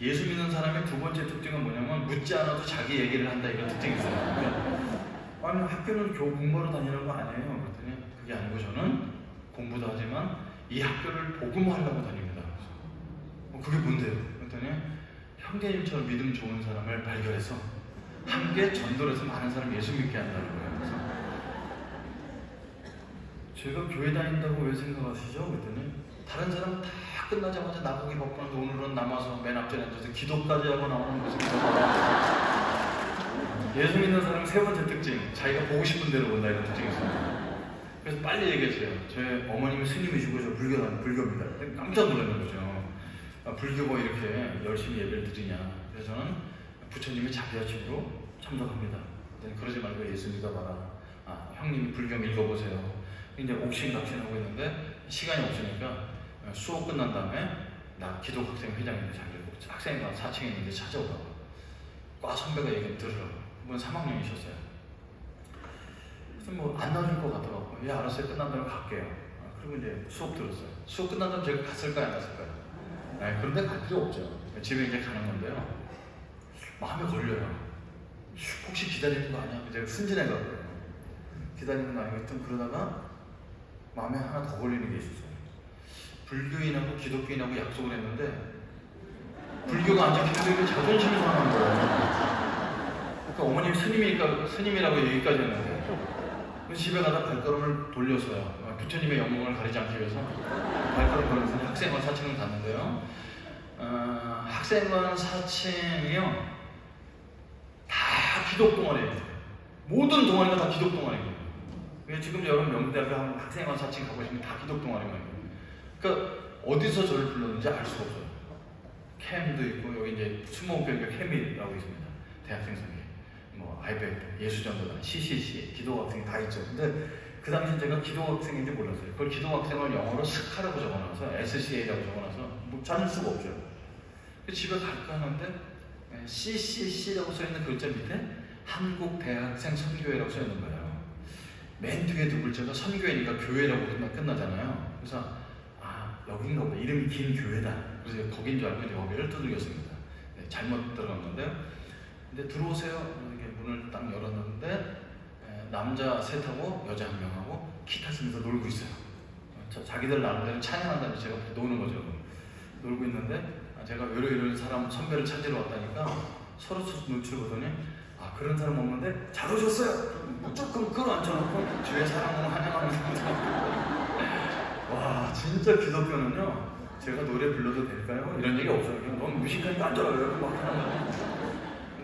예수 믿는 사람의 두 번째 특징은 뭐냐면 묻지 않아도 자기 얘기를 한다 이런 특징이 있어요. 그러니까 아니 학교는 교우 공부하러 다니는 거 아니에요? 그랬더니 그게 아니고 저는 공부도 하지만 이 학교를 복음화하려고 다닙니다. 그게 뭔데요? 그랬더니 형제님처럼 믿음 좋은 사람을 발견해서 함께 전도를 해서 많은 사람 예수 믿게 한다는 거예요. 그래서 제가 교회 다닌다고 왜 생각하시죠? 그랬더니 다른 사람은 다 끝나자마자 나가기 바쁘는데 오늘은 남아서 맨 앞자리에 앉아서 기도까지 하고 나오는 모습입니다. 예수 믿는 사람 세 번째 특징, 자기가 보고 싶은 대로 본다 이런 특징이 있습니다. 그래서 빨리 얘기했어요. 제 어머님이 스님이시고 저 불교입니다. 깜짝 놀라는 거죠. 불교가 이렇게 열심히 예배를 드리냐. 그래서 저는 부처님이 자비하심으로 참석합니다. 그러지 말고 예수 믿어봐라. 형님이 불경 읽어보세요. 이제 옥신각신하고 있는데 시간이 없으니까 수업 끝난 다음에 나 기독학생 회장인데 자기를 학생과 4층에 있는데 찾아오라고. 과 선배가 얘기 들으라고. 그분 3학년이셨어요. 그래서 뭐 안 놔줄 것 같아갖고 예 알았어요. 끝난 다음에 갈게요. 그리고 이제 수업 들었어요. 수업 끝난 다음에 제가 갔을까요? 안 갔을까요? 그런데 갈 필요 없죠. 집에 이제 가는 건데요. 마음에 걸려요. 혹시 기다리는 거 아니야? 제가 순진해가지고 기다리는 거 아니고 좀 그러다가 마음에 하나 더 걸리는 게 있었어요. 불교인하고 기독교인하고 약속을 했는데 불교가 앉아 기독교인이 자존심이 상한 거예요. 그 어머님 스님이라고 얘기까지 했는데 집에 가다 발걸음을 돌렸어요. 부처님의 영광을 가리지 않기 위해서 발걸음 돌려서 학생원 사칭을 갔는데요. 학생원 사칭이요 다 기독 동아리예요. 모든 동아리가 다 기독 동아리예요. 지금 여러분 명대학교 학생원 사칭 가보시면 다 기독 동아리만 있어요. 그러니까 어디서 저를 불렀는지 알 수가 없어요. 캠도 있고 여기 이제 수목교육 캠이라고 있습니다. 대학생 선교, 뭐 아이백, 예수전도단, CCC, 기독학생이 다 있죠. 근데 그 당시 제가 기독학생인지 몰랐어요. 그걸 기독학생을 영어로 스카라고 적어놔서 SCA라고 적어놔서 뭐 찾을 수가 없어요. 집에 갈까 하는데 CCC라고 써있는 글자 밑에 한국대학생 선교회라고 써있는 거예요. 맨 뒤에 두 글자가 선교회니까 교회라고 끝나잖아요. 그래서 여긴가 보다. 이름이 긴 교회다. 그래서 거긴 줄 알고 이제 거기를 두들겼습니다. 네, 잘못 들어갔는데 근데 들어오세요. 이렇게 문을 딱 열었는데 남자 셋하고 여자 한 명하고 기타 치면서 놀고 있어요. 자기들 나름대로 찬양한다는 제가 노는 거죠. 놀고 있는데 제가 이런 사람 선배를 찾으러 왔다니까 서로 눈치를 보더니 그런 사람 없는데 잘 오셨어요. 무조건 끌어 앉혀놓고 주의 사랑으로 환영하면서 와 진짜 기독교는요 제가 노래 불러도 될까요? 이런 얘기 없어요. 그냥 너무 무식하니까 앉아요. 막 하는 거예요.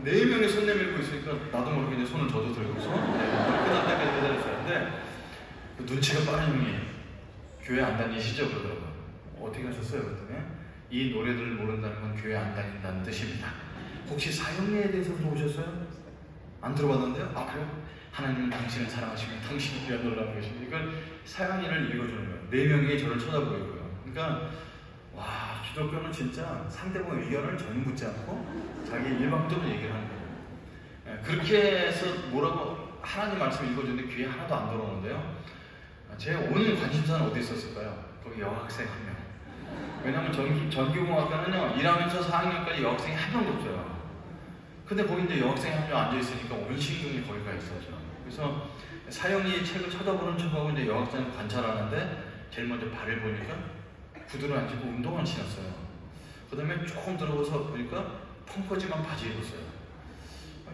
4명이 손 내밀고 있으니까 나도 모르게 이제 손을 저도 들고서 끝날 때까지 기다렸었는데 눈치가 빠른 형이 교회 안 다니시죠? 그러더라고요. 어떻게 하셨어요? 그랬더니 이 노래들을 모른다는 건 교회 안 다닌다는 뜻입니다. 혹시 사형리에 대해서 들어보셨어요? 안 들어봤는데요? 그래요? 하나님은 당신을 사랑하시면 당신을 위한 놀라운 것입니다. 이걸 사형리를 읽어주는 거예요. 4명이 저를 쳐다보고 있고요. 그러니까 와 기독교는 진짜 상대방의 의견을 전혀 묻지 않고 자기 일방적으로 얘기를 하는 거예요. 그렇게 해서 뭐라고 하나님 말씀 읽어주는데 귀에 하나도 안 들어오는데요. 제 온 관심사는 어디 있었을까요? 거기 여학생 한 명. 왜냐하면 전기공학과는요 1학년에서 4학년까지 여학생이 한 명도 없어요. 근데 거기 이제 여학생이 한 명 앉아있으니까 온 신경이 거기 가 있어요. 그래서 사형리 책을 쳐다보는 척하고 이제 여학생을 관찰하는데 제일 먼저 발을 보니까 구두를 안 신고 운동화를 신었어요. 그 다음에 조금 들어가서 보니까 펑퍼짐한 바지 입었어요.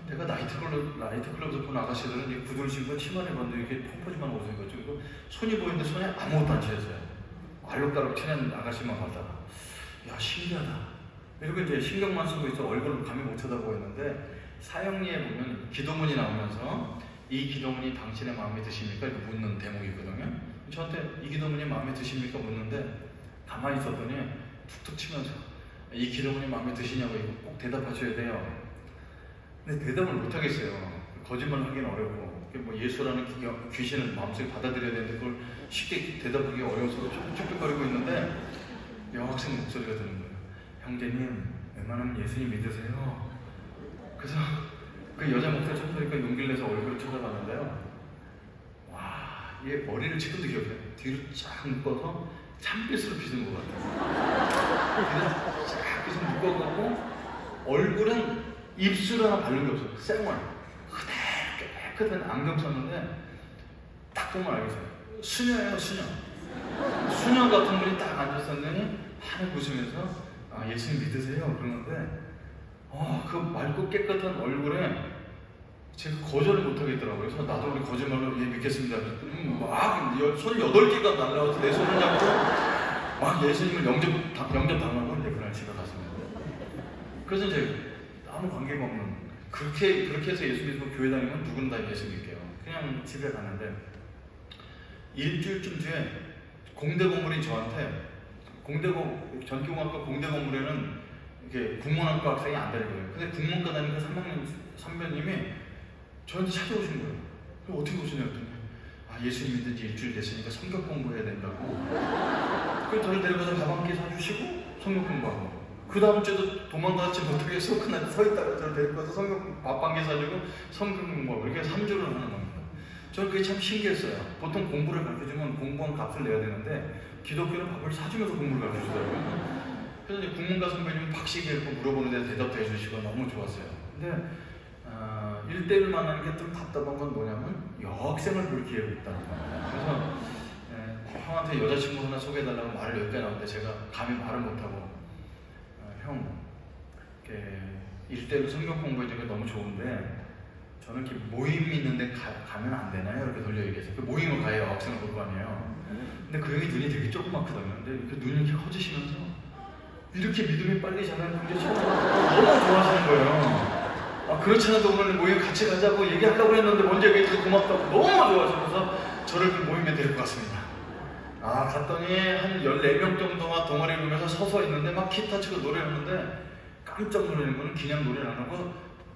내가 나이트클럽 본 아가씨들은 이 구두를 신고 치마를 입었는데 이렇게 펑퍼짐한 옷을 입었죠. 손이 보이는데 손에 아무것도 안 쥐었어요. 알록달록 튀는 아가씨만 봤다가 야 신기하다. 이러고 이제 신경만 쓰고 있어 얼굴을 감히 못 쳐다보였는데 사형리에 보면 기도문이 나오면서 이 기도문이 당신의 마음에 드십니까? 이렇게 묻는 대목이 있거든요. 저한테 이 기도문이 마음에 드십니까? 묻는데 가만히 있었더니 툭툭 치면서 이 기도문이 마음에 드시냐고 이거 꼭 대답하셔야 돼요. 근데 대답을 못 하겠어요. 거짓말을 하기는 어렵고 뭐 예수라는 귀신을 마음속에 받아들여야 되는데 그걸 쉽게 대답하기 어려워서 쭈뼛쭈뼛거리고 있는데 여학생 목소리가 드는 거예요. 형제님 웬만하면 예수님 믿으세요. 그래서 그 여자 목소리 쳐보니까 용기를 내서 얼굴을 쳐다봤는데요. 와 얘 머리를 지금도 기억해요. 뒤로 쫙 묶어서 참빗으로 빗은 것 같아요. 그냥 쫙 빗으로 묶어갖고 얼굴은 입술 하나 바른 게 없어요. 생얼 그대로 깨끗한 안경 썼는데 딱 보면 알겠어요. 수녀예요. 수녀 같은 분이 딱 앉았었더니 하늘 보시면서 예수님 믿으세요? 그러는데 그 맑고 깨끗한 얼굴에 제가 거절을 못하겠더라고요. 그래서 나도 우리 거짓말로 예 믿겠습니다. 막 손 8개가 날라와서 내 손을 잡고 막 예수님을 영접 당하고 이제 그날 집에 갔습니다. 그래서 이제 아무 관계가 없는 그렇게 해서 예수 믿고 교회 다니면 누군 다 예수 믿게요. 그냥 집에 갔는데 일주일쯤 뒤에 공대 건물이 저한테 전기공학과 공대 건물에는 이렇게 국문학과 학생이 안 다니거든요. 근데 국문과 다니는 3학년 선배님이 저한테 찾아오신 거예요. 그럼 어떻게 오시냐고 했더니 예수님 믿은 지 일주일 됐으니까 성경 공부해야 된다고. 그래서 저를 데려가서 밥 한 끼 사주시고 성경 공부하고 그 다음 주에도 도망가지 못하게 그날 서 있다가 저를 데리고 가서 밥 한 개 사주고 성경 공부하고 이렇게 3주를 하는 겁니다. 저는 그게 참 신기했어요. 보통 공부를 가르쳐주면 공부한 값을 내야 되는데 기독교는 밥을 사주면서 공부를 가르쳐주더라고요. 그래서 이제 국문과 선배님이 박식이 읽고 물어보는데 대답도 해주시고 너무 좋았어요. 근데 1대1 만나는 게 좀 답답한 건 뭐냐면 여학생을 볼 기회가 있다는 거예요. 그래서 형한테 여자친구 하나 소개해달라고 말을 몇 개 나왔는데 제가 감히 말을 못하고 형 1대1로 성경 공부해주는 게 너무 좋은데 저는 이렇게 모임이 있는데 가면 안 되나요? 이렇게 돌려 얘기해서 그 모임을 가야 학생을 볼 거 아니에요. 근데 그 형이 눈이 되게 조그맣거든요. 근데 이렇게 눈이 이렇게 커지시면서 이렇게 믿음이 빨리 자라는 분들이 처음 너무 좋아하시는 거예요. 아, 그렇지 않아도 오늘 모임 같이 가자고 얘기하려고 했는데 먼저 얘기해서 고맙다고 너무 좋아하셔서 저를 그 모임에 데리고 갔습니다. 아, 갔더니 한 14명 정도가 동아리 룸에서 서서 있는데 막 기타 치고 노래하는데 깜짝 놀라는 거는 그냥 노래를 안 하고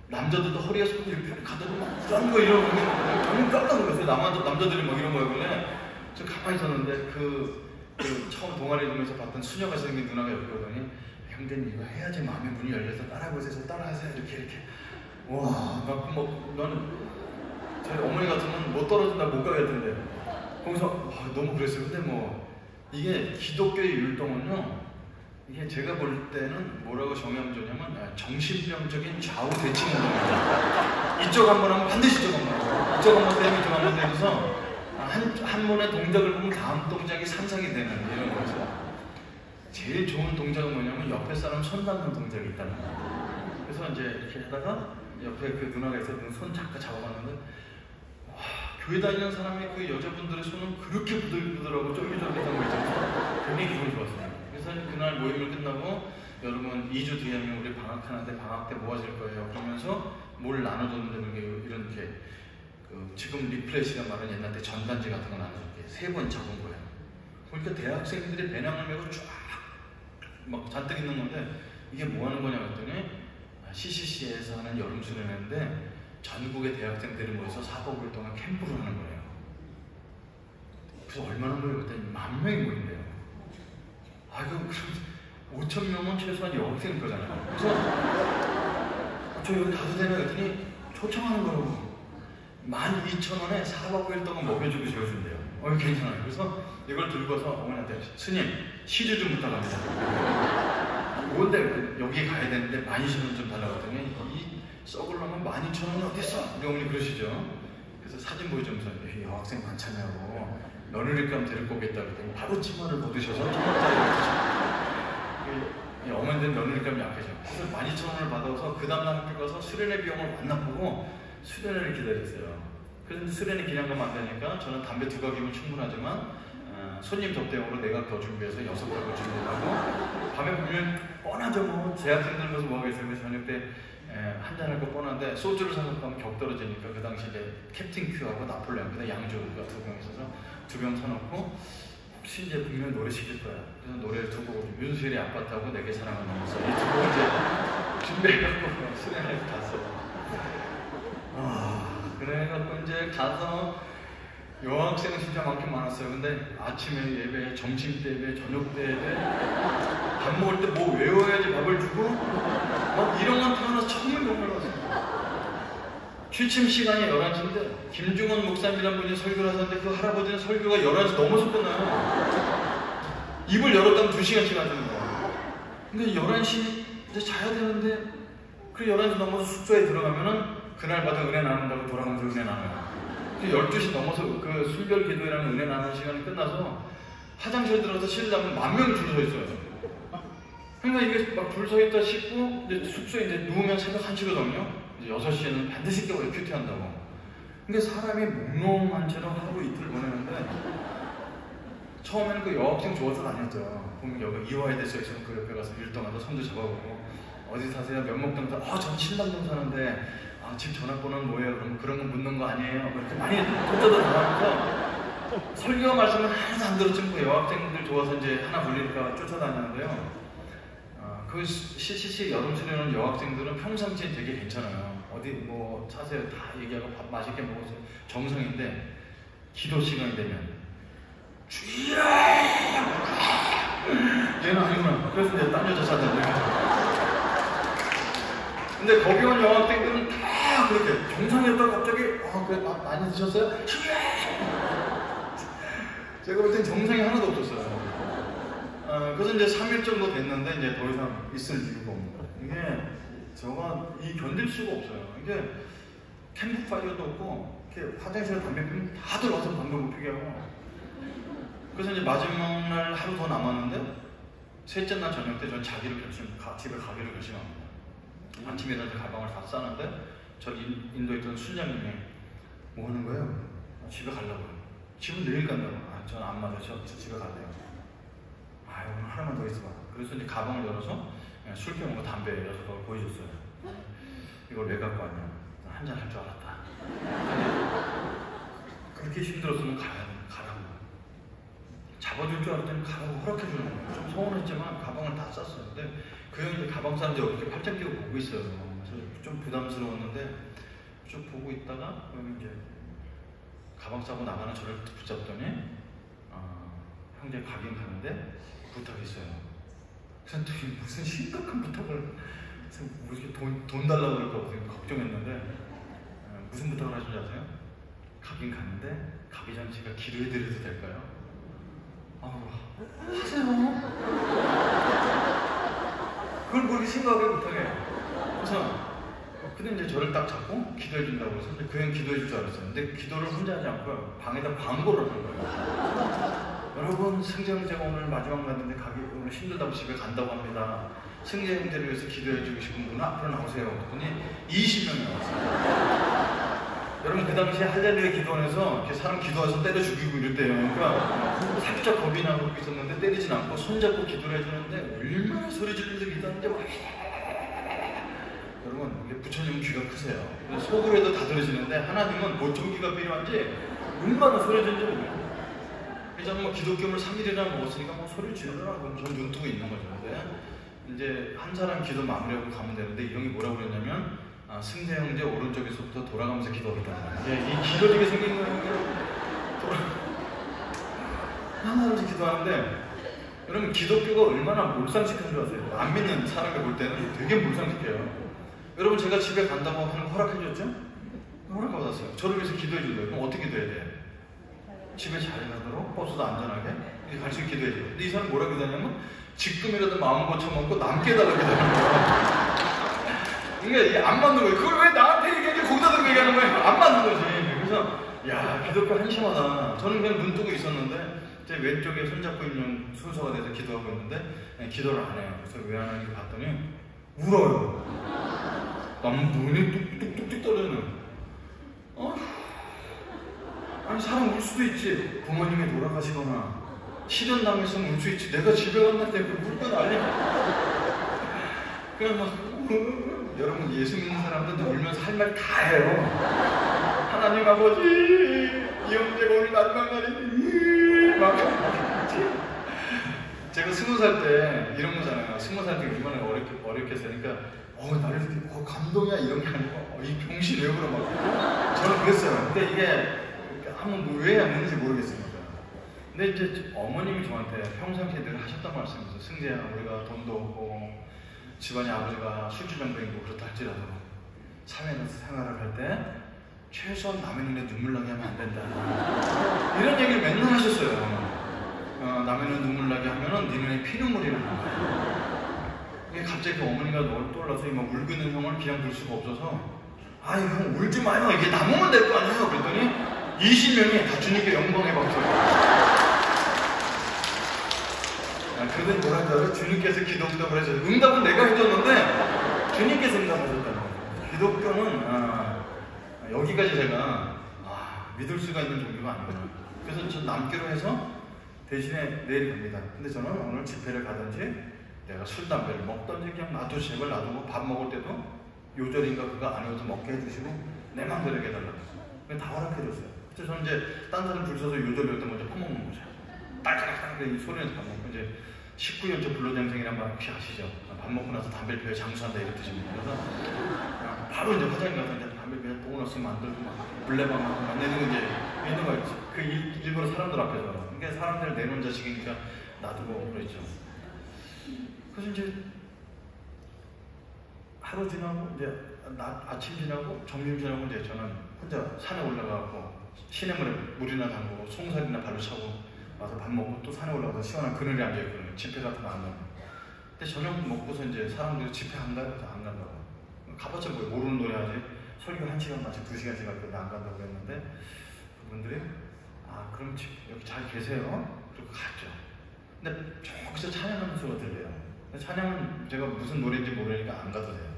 남자들도 허리에 손 이렇게 가다가 막 짠 거 이러고 너무 깜짝 놀랐어요. 남자들이 막 이런 거였길래 저 가만히 있었는데 그 처음 동아리 룸에서 봤던 수녀가 생긴 누나가 옆에 오더니 형님 이거 해야지 마음의 문이 열려서 따라해보세요. 따라하세요. 이렇게 와, 나는 저희 어머니 같으면 못 떨어진다 못 가겠던데 거기서 와, 너무 그랬어요. 근데 뭐 이게 기독교의 율동은요, 이게 제가 볼 때는 뭐라고 정의하면 좋냐면 정신병적인 좌우 대칭 운동입니다. 이쪽 한 번 하면 반드시 이쪽 한 번 하고 이쪽 한 번 되면 이쪽 한 번 되면서 한 번의 동작을 보면 다음 동작이 상상이 되는 이런 거죠. 제일 좋은 동작은 뭐냐면 옆에 사람 손 닿는 동작이 있다는 거예요. 그래서 이제 이렇게 하다가 옆에 그 누나가 있어서 손 잠깐 잡아봤는데 와, 교회 다니는 사람이 그 여자분들의 손은 그렇게 부들부들하고 쫄깃쫄깃한 거 있잖아요. 굉장히 기분이 좋았어요. 그래서 그날 모임을 끝나고 여러분 2주 뒤에 하면 우리 방학하는데 방학 때 모아질 거예요. 그러면서 뭘 나눠줬는데 이렇게 지금 리플렛이란 말은 옛날 때 전단지 같은 거 나눠줄게 3번 잡은 거예요. 그러니까 대학생들이 배낭을 메고 쫙 막 잔뜩 있는 건데 이게 뭐 하는 거냐 했더니 CCC에서 하는 여름 수련회인데 전국의 대학생들이 모여서 4박 5일 동안 캠프를 하는 거예요. 그래서 얼마나 모여요? 그랬더니 10,000명이 모인대요. 아, 그럼 5,000명은 최소한 여학생일 거잖아요. 그래서 저 여기 가도 되나 했더니 초청하는 거라고. 12,000원에 4박 5일 동안 먹여주고 재워준대요. 괜찮아요. 그래서 이걸 들고 와서 어머니한테 스님 시주 좀 부탁합니다. 뭔데 여기 가야 되는데 12,000원 좀 달라고 했더니 이 썩을 놈은 12,000원이 어딨어? 우리 어머니 그러시죠. 그래서 사진 보여주면서 여학생 많잖아요. 며느리감 데리고 오겠다 그랬더니 바로 치마를 벗으셔서 어머니들은 며느리감이 약해져. 그래서 12,000원을 받아서 그 다음날 학교 가서 수련회 비용을 완납하고 수련회를 기다렸어요. 그런데 수련회 기념금 안 되니까 저는 담배 2가기면 충분하지만 손님 접대용으로 내가 더 준비해서 6가구 준비하고 밤에 보면 뻔하죠. 뭐 재학생들 모습 뭐 하겠어요. 저녁 때 한잔할 거 뻔한데 소주를 사서 가면 격 떨어지니까 그 당시 이제 캡틴 큐하고 나폴레옹 그다음 양주가 2병 있어서 2병 사놓고 혹시 이제 분명 노래 시킬 거야. 그래서 노래를 2곡 윤수일의 아파트하고 내게 사랑을 넘어서 이 2곡 이제 준비해갖고 수련회에 갔어요. 그래갖고 이제 가서 여학생은 진짜 많긴 많았어요. 근데 아침에 예배, 점심 때 예배, 저녁 때 예배, 밥 먹을 때 뭐 외워야지 밥을 주고 막 이런 건 태어나서 처음 병을 봤어요. 취침 시간이 11시인데 김중원 목사님이란 분이 설교를 하셨는데 그 할아버지는 설교가 11시 넘어서 끝나요. 입을 열었다면 2시간씩 하는 거예요. 근데 11시 이제 자야 되는데 그 11시 넘어서 숙소에 들어가면은 그날 받은 은혜 나눈다고 돌아가면서 은혜 나눠요. 12시 넘어서 그 순별 기도회라는 은혜 나누는 시간이 끝나서 화장실 들어가서 씻으려면 10,000명이 줄 서 있어요. 그러니까 이게 막 줄 서 있다 씻고 이제 숙소에 이제 누우면 새벽 1시거든요. 이제 6시에는 반드시 깨고 큐티 한다고. 근데 사람이 몽롱한 채로 하루 이틀 보내는데 처음에는 그 여학생 좋아서 다녔죠. 보면 여기 이화에 대해서 그 옆에 가서 일동하다 손도 잡아보고 어디 사세요? 면목동 사? 전 신당동 사는데 집 전화번호는 뭐예요? 그럼 그런 거 묻는 거 아니에요? 이렇게 많이 쫓아다 다니면서 설교 말씀을 하나도 안 들었지만 그 여학생들 좋아서 이제 하나 불리니까 쫓아다녔는데요. 그 CCC 여름 수련원 여학생들은 평상시에 되게 괜찮아요. 어디 뭐 사세요? 다 얘기하고 밥 맛있게 먹었어요. 정상인데 기도 시간이 되면 주여! 얘는 아니구나. 그래서 이제 딴 여자 찾았는데 근데 거기 온 여학생들은 다 그렇게 정상이었다가 갑자기 그래 많이 드셨어요? 제가 볼 땐 정상이 하나도 없었어요. 그래서 이제 3일 정도 됐는데 이제 더 이상 있을 이유가 없는 거예요. 이게 견딜 수가 없어요. 이게 캠프파이어도 없고 이렇게 화장실에 담배 피우면 다들 와서 담배 못 피게 하고 그래서 이제 마지막 날 하루 더 남았는데 셋째 날 저녁 때 전 집에 가기로 결심합니다. 아침에 일어나서 가방을 다 싸는데 저를 인도했던 순장님이 뭐 하는 거예요? 집에 가려고요. 집은 내일 간다고. 전 안 맞아요. 저 집에 갈래요. 오늘 하나만 더 있어봐. 그래서 이제 가방을 열어서 술병하고 담배 6개 보여줬어요. 이걸 왜 갖고 왔냐? 한잔 할 줄 알았다. 그렇게 힘들었으면 가라고. 잡아줄 줄 알았더니 가라고 허락해주는 거예요. 좀 서운했지만 가방을 다 쌌어요. 근데 그 형이 가방 쌌는데 이렇게 팔짱 끼고 보고 있어요. 그래서 좀 부담스러웠는데 쭉 보고 있다가 이제 가방 싸고 나가는 저를 붙잡더니 형제 가긴 가는데 부탁이 있어요. 그래서 무슨 심각한 부탁을 뭐 이렇게 돈 달라고 그럴까 걱정했는데 무슨 부탁을 하신지 아세요? 가긴 가는데 가기 전에 제가 기도해드려도 될까요? 하세요. 그걸 그렇게 심각하게 부탁해요. 그래서 근데 이제 저를 딱 잡고 기도해준다고 해서 그 형 기도해줄 줄 알았어요. 근데 기도를 혼자 하지 않고 방에다 광고를 하는 거예요. 여러분, 승재 형제가 오늘 마지막 날인데 오늘 힘들다고 집에 간다고 합니다. 승재 형제를 위해서 기도해주고 싶은 분은 앞으로 나오세요. 그랬더니 20명이 나왔어요. 여러분, 그 당시에 할렐루야 기도원에서 이렇게 사람 기도해서 때려 죽이고 이랬대요. 그러니까 살짝 겁이 나고 있었는데 때리진 않고 손잡고 기도를 해주는데 얼마나 소리 지르면서 기도하는데 막 여러분, 이게 부처님은 귀가 크세요. 속으로 해도 다 들으시는데 하나님은 어떤 귀가 필요한지 얼마나 소리 지르는지 모르겠어요. 그래서 뭐 기독교를 3일이나 먹었으니까 뭐 소리를 지르더라. 그럼 전 눈 뜨고 있는 거죠. 근데 이제 한 사람 기도 마무리하고 가면 되는데 이 형이 뭐라고 그랬냐면 승재 형제 오른쪽에서부터 돌아가면서 기도하겠다는 거예요. 이 기도지게 생긴 거예요. 하나님께 기도하는데 여러분, 기독교가 얼마나 몰상식한 줄 아세요? 안 믿는 사람을 볼 때는 되게 몰상식해요. 여러분, 제가 집에 간다고 하는 거 허락해줬죠? 허락받았어요. 저를 위해서 기도해줘요. 그럼 어떻게 기도해야 돼요? 집에 잘 가도록 버스도 안전하게 갈 수 있게 기도해줘요. 근데 이 사람 뭐라고 기도하냐면 지금이라도 마음 고쳐먹고 남게 해달라고 기도하는 거예요. 그러니까 이게 안 맞는 거예요. 그걸 왜 나한테 얘기하지? 거기다 대고 얘기하는 거예요? 안 맞는 거지. 그래서 야, 기독교 한심하다. 저는 그냥 눈 뜨고 있었는데 제 왼쪽에 손잡고 있는 순서가 돼서 기도하고 있는데 기도를 안 해요. 그래서 왜 안 하는지 봤더니 울어요. 남 눈이 뚝뚝뚝뚝 떨어지는. 아니, 사람 울 수도 있지. 부모님이 돌아가시거나 실현 당했으면 울 수 있지. 내가 집에 갔는데 울건 아니야. 그냥 막 여러분, 예수 믿는 사람들도 울면서 할 말 다 해요. 하나님 아버지, 이 형제가 오늘 마지막 날인데 막 제가 20살 때 이런 거잖아요. 20살 때 얼마나 어렵게 했으니까 나를 이렇게 감동이야 이런 게 아니고 이 병신 왜 그러 막 저는 그랬어요. 근데 이게 한번 왜 안 했는지 모르겠습니다. 근데 이제 어머님이 저한테 평상시에 늘 하셨던 말씀이죠. 승재야, 우리가 돈도 없고 집안에 아버지가 술주병들이고 그렇다 할지라도 사회에서 생활을 할 때 최소한 남의 눈에 눈물 나게 하면 안 된다. 이런 얘기를 맨날 하셨어요. 남의 눈에 눈물 나게 하면은 네 눈에 피눈물이 나는 거야. 이게 갑자기 그 어머니가 떠올라서 막 울고 있는 형을 그냥 볼 수가 없어서 형 울지 마요. 이게 남으면 될 거 아니에요. 그랬더니 20명이 다 주님께 영광의 박수를. 그러더니 뭐라 하더라고요? 주님께서 기도 응답을 해줘요. 응답은 내가 해줬는데 주님께서 응답하셨다는 거예요. 기독교는 여기까지 제가 믿을 수가 있는 종교가 아니구나. 그래서 저 남기로 해서 대신에 내일 갑니다. 근데 저는 오늘 집회를 가든지 내가 술, 담배를 먹든지 그냥 제발 놔두고 밥 먹을 때도 요절인가 그거 아니어서 먹게 해주시고 내 맘대로 해달라고. 다 허락해줬어요. 그래서 저는 이제 딴 사람 줄 서서 요절일 때 먼저 퍼먹는 거죠. 딸깍딸깍 이 소리에서 밥 먹고 이제 19년째 불로장생이란 말 혹시 아시죠? 밥 먹고 나서 담배를 피워 장수한다 이런 뜻입니다. 그래서 바로 이제 화장실 가서 이제 담배 피워 보너스 만들고 막 블레방 하고 막 내는 게 이제 있는 거였지. 그 일부러 사람들 앞에서. 그러니까 사람들 내놓은 자식이니까 놔두고 그랬죠. 그래서 이제 하루 지나고 이제 아침 지나고 점심 지나고 이제 저는 혼자 산에 올라가고 시냇물에 물이나 담그고 송사리나 발로 차고 와서 밥 먹고 또 산에 올라가서 시원한 그늘에 앉아있거든요. 집회 같은 거 안 가고. 근데 저녁 먹고서 이제 사람들이 집회 안 가요? 안 간다고. 가봤자 뭐 모르는 노래 하지. 설교 1시간 마치 2시간씩 할 건데 안 간다고 했는데 그분들이 그럼 여기 잘 계세요? 그리고 갔죠. 근데 저기서 찬양하는 소리가 들려요. 찬양은 제가 무슨 노래인지 모르니까 안 가도 돼요.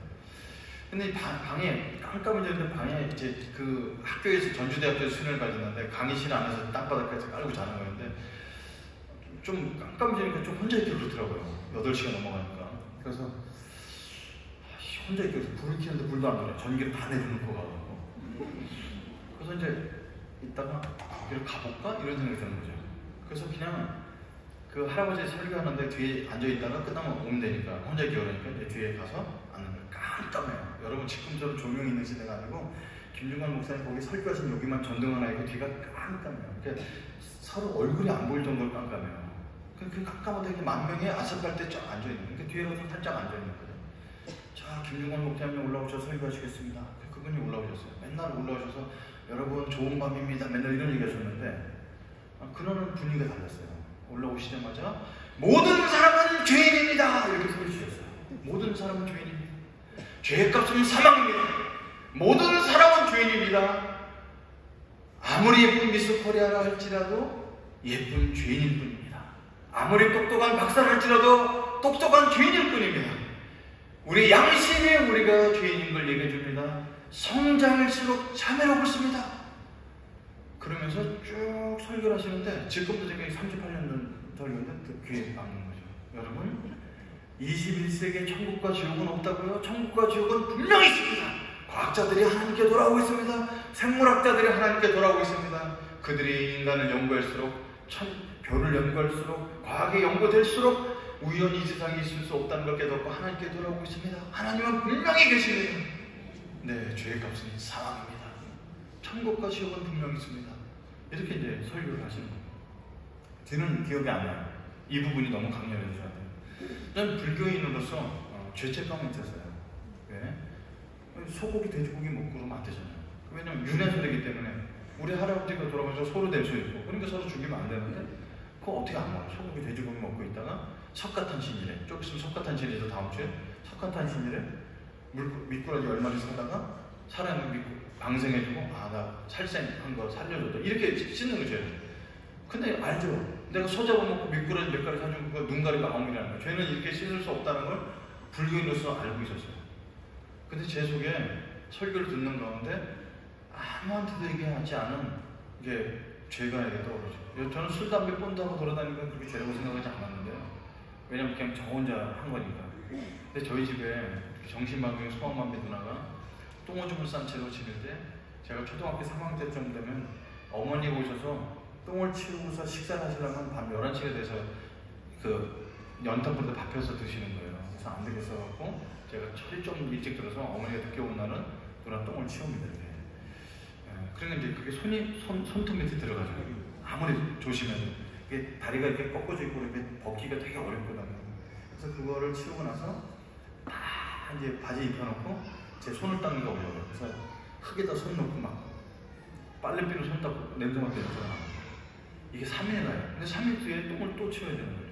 근데 이 방에 깜깜해졌는데 방에 이제 그 학교에서 전주대학교에서 수련을 가졌는데 강의실 안에서 땅바닥까지 깔고 자는 거였는데 좀 깜깜해지니까 좀 혼자 있기 그렇더라고요. 8시가 넘어가니까. 그래서 혼자 있기 그래서 불을 켜는데 불도 안 나네. 전기를 다 내려놓고 가고. 그래서 이제 이따가 여기를 가볼까? 이런 생각이 드는 거죠. 그래서 그냥 그 할아버지 설교하는데 뒤에 앉아있다가 끝나면 오면 되니까 혼자 기어가니까 이제 뒤에 가서 앉는 거예요. 깜깜해요. 여러분 지금처럼 조명이 있는 시대가 아니고 김중관 목사님 거기 설교하신 여기만 전등 하나 있고 뒤가 깜깜해요. 그러니까 서로 얼굴이 안 보일 정도로 깜깜해요. 그 깜깜하다 이렇게 만명의 아스팔트에 쫙 앉아있는 거예요. 뒤에 가서 살짝 앉아있는 거예요. 자, 김중관 목사님 올라오셔서 설교하시겠습니다. 그분이 올라오셨어요. 맨날 올라오셔서 여러분 좋은 밤입니다. 맨날 이런 얘기 하셨는데 그러는 분위기가 달랐어요. 올라오시자마자 모든 사람은 죄인입니다. 이렇게 소리 주셨어요. 모든 사람은 죄인입니다. 죄의 값은 사망입니다. 모든 사람은 죄인입니다. 아무리 예쁜 미스 코리아라 할지라도 예쁜 죄인일 뿐입니다. 아무리 똑똑한 박사를 할지라도 똑똑한 죄인일 뿐입니다. 우리 양심에 우리가 죄인인 걸 얘기해 줍니다. 성장할수록 자매로 굵습니다. 그러면서 쭉 설교를 하시는데 지금도 제가 38년 전 설교인데 귀에 박는 거죠. 여러분 21세기에 천국과 지옥은 없다고요? 천국과 지옥은 분명히 있습니다. 과학자들이 하나님께 돌아오고 있습니다. 생물학자들이 하나님께 돌아오고 있습니다. 그들이 인간을 연구할수록 별을 연구할수록 과학이 연구될수록 우연히 이 세상에 있을 수 없다는 걸 깨닫고 하나님께 돌아오고 있습니다. 하나님은 분명히 계십니다. 네, 죄의 값은 사망입니다. 천국과 지옥은 분명히 있습니다. 이렇게 이제 설교를 하시는 거예요. 저는 기억이 안 나요. 이 부분이 너무 강렬해서 저한테. 저는 불교인으로서 죄책감이 있었어요. 왜? 소고기, 돼지고기 먹고 그러면 안 되잖아요. 왜냐면 윤회설이기 때문에 우리 할아버지가 돌아가서 서로 될 수 있고 그러니까 서로 죽이면 안 되는데 그거 어떻게 안 먹어요? 소고기, 돼지고기 먹고 있다가 석가탄신일에 좀 있으면 석가탄신일에서 다음 주에 석가탄신일에 미꾸라지 10마리 사다가 사람을 믿고 방생해주고 나 살생한 거 살려줬다 이렇게 씻는 거죠. 근데 알죠? 내가 소 잡아먹고 미꾸라지 몇 가지 사준 거 눈 가리고 아무 일이라는 거예요. 죄는 이렇게 씻을 수 없다는 걸 불교인으로서 알고 있었어요. 근데 제 속에 설교를 듣는 가운데 아무한테도 얘기하지 않은 이게 죄가 이게 떠오르죠. 저는 술, 담배, 꼰대하고 돌아다니는 건 그렇게 죄라고 생각하지 않았는데요. 왜냐면 그냥 저 혼자 한 거니까. 근데 저희 집에 정신방병 소아맘미 누나가 똥오줌을 싼 채로 지낼 때 제가 초등학교 3학년 때쯤 되면 어머니 오셔서 똥을 치우고서 식사를 하시려면 밤 11시가 돼서 그 연탄불에 밥혀서 드시는 거예요. 그래서 안 되겠어 갖고 제가 철이 좀 일찍 들어서 어머니가 늦게 온 날은 누나 똥을 치웁니다. 그러니까 이제 그게 손톱 밑에 들어가죠. 아무리 조심해도 이게 다리가 이렇게 꺾어져 있고 이렇게 벗기가 되게 어렵거든요. 그래서 그거를 치우고 나서 다 이제 바지 입혀놓고 제 손을 닦는 게 어려워요. 그래서 흙에다 손 넣고 막 빨래비로 손 닦고 냄새 맡게 되잖아요. 이게 3일 가요. 근데 3일 뒤에 똥을 또 치워야 되는 거예요.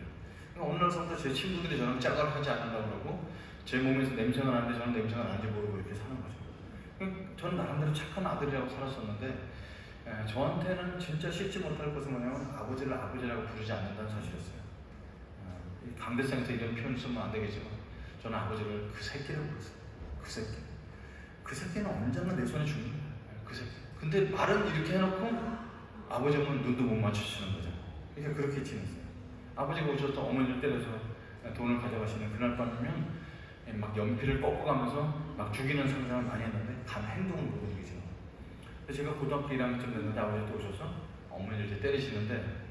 그러니까 어느 날부터 제 친구들이 저는 짜가를 하지 않는다고 그러고 제 몸에서 냄새가 나는데 저는 냄새가 나는지 모르고 이렇게 사는 거죠. 저는 나름대로 착한 아들이라고 살았었는데 저한테는 진짜 씻지 못할 것은 뭐냐면 아버지를 아버지라고 부르지 않는다는 사실이었어요. 강대상에서 이런 표현을 쓰면 안 되겠지만 저는 아버지를 그 새끼라고 불렀어요. 그 새끼. 그 새끼는 언젠가 내 손에 죽는 거예요. 그 새끼. 근데 말은 이렇게 해놓고 아버지 오면 눈도 못 맞추시는 거죠. 그러니까 그렇게 지냈어요. 아버지가 오셔서 어머니를 때려서 돈을 가져가시는 그날 밤이면 막 연필을 꺾어가면서 막 죽이는 상상을 많이 했는데 단 행동을 못 움직이죠. 제가 고등학교 1학년쯤 됐는데 아버지도 오셔서 어머니를 이제 때리시는데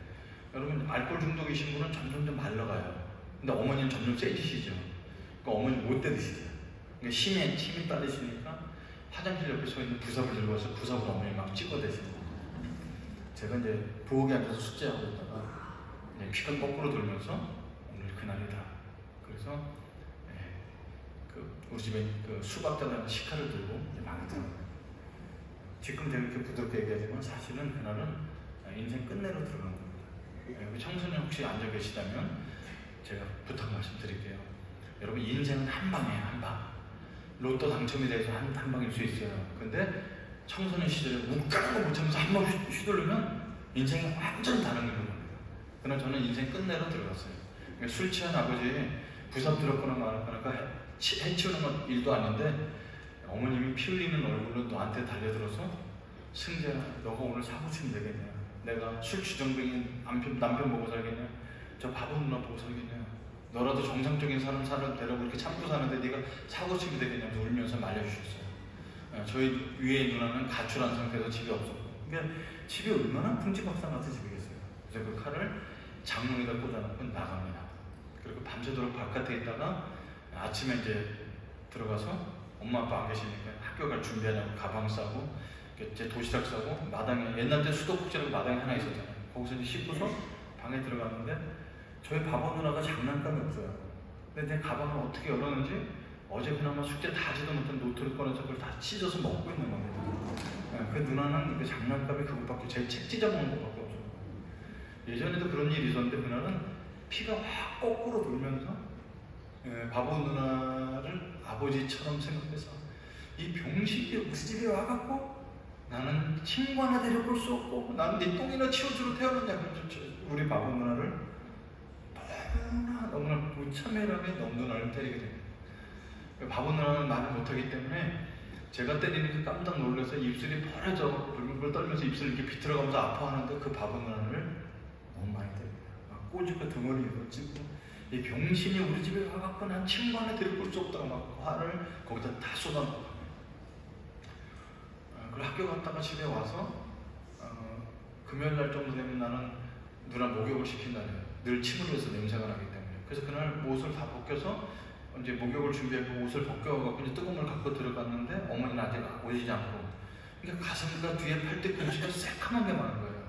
여러분 알코올 중독이신 분은 점점 말라가요. 근데 어머니는 점점 세지시죠. 그러니까 어머니는 못 때리시죠. 그러니까 힘이 딸리시니까 화장실 옆에 서 있는 부삽을 들고 와서 부삽으로 어머니 막 찍어대시고 제가 이제 부엌에 앉아서 숙제하고 있다가 피가 거꾸로 돌면서 오늘 그날이다. 그래서 우리 집에 그 수박자라는 식칼을 들고 방에 들어가요. 지금 제가 이렇게 부드럽게 얘기하지만 사실은 그날은 인생 끝내로 들어간 겁니다. 여기 청소년 혹시 앉아 계시다면 제가 부탁 말씀드릴게요. 여러분 인생은 한 방이에요. 한 방. 로또 당첨이 돼서 한 방일 수 있어요. 근데 청소년 시절에 묵가는 거 못 참면서 한 번 휘둘르면 인생이 완전 다른 길로 갑니다. 그러나 저는 인생 끝내로 들어갔어요. 그러니까 술 취한 아버지 부삽 들었거나 말았거나 해치우는 건 일도 아닌데 어머님이 피 흘리는 얼굴로 너한테 달려들어서 승재야, 너가 오늘 사고 치면 되겠냐? 내가 술 주정뱅이 남편 보고 살겠냐? 저 바보 누나 보고 살겠냐? 너라도 정상적인 사람 되라고 이렇게 참고 사는데 네가 사고 치면 되겠냐고 울면서 말려주셨어요. 저희 위에 누나는 가출한 상태에서 집이 없었고, 그러니까 집이 얼마나 풍지박산 같은 집이겠어요. 그래서 그 칼을 장롱에다 꽂아놓고 나갑니다. 그리고 밤새도록 바깥에 있다가 아침에 이제 들어가서 엄마 아빠 안 계시니까 학교 갈 준비하냐고 가방 싸고 이제 도시락 싸고 마당에, 옛날 때 수도꼭지라고 마당에 하나 있었잖아요. 거기서 이제 씻고서 방에 들어갔는데 저희 바보 누나가 장난감이 없어요. 근데 내 가방을 어떻게 열었는지 어제 그나마 숙제 다 하지도 못한 노트를 꺼내서 그걸 다 찢어서 먹고 있는 겁니다. 그 누나는 그 장난감이 그것밖에, 제 책 찢어먹는 것밖에 없어요. 예전에도 그런 일이 있었는데 그날은 피가 확 거꾸로 돌면서 바보 누나를 아버지처럼 생각해서 이 병신이 우리 집에 와갖고 나는 친구 하나 데려볼 수 없고 나는 네 똥이나 치워주러 태어났냐, 우리 바보 누나를 너무나 무차별하게 누나를 때리게 됩니다. 바보 누나는 말을 못하기 때문에 제가 때리니까 깜짝 놀라서 입술이 벌어져 불불 떨면서 입술 이렇게 비틀어가면서 아파하는데 그 바보 누나를 너무 많이 때립니다. 막 꼬집고 등어리로 찝고 이 병신이 우리 집에 와갖고 난 친구 하나 데려볼 수 없다고 막 화를 거기다 다 쏟아놓고 그리고 학교 갔다가 집에 와서 금요일날 정도 되면 나는 누나 목욕을 시킨다네요. 늘 침을 흘려서 냄새가 나기 때문에. 그래서 그날 옷을 다 벗겨서 이제 목욕을 준비하고 옷을 벗겨갖고 이제 뜨거운 물 갖고 들어갔는데 어머니는 아직 오시지 않고, 그러니까 가슴과 뒤에 팔뒤꿈치가 새카만 게 많은 거예요.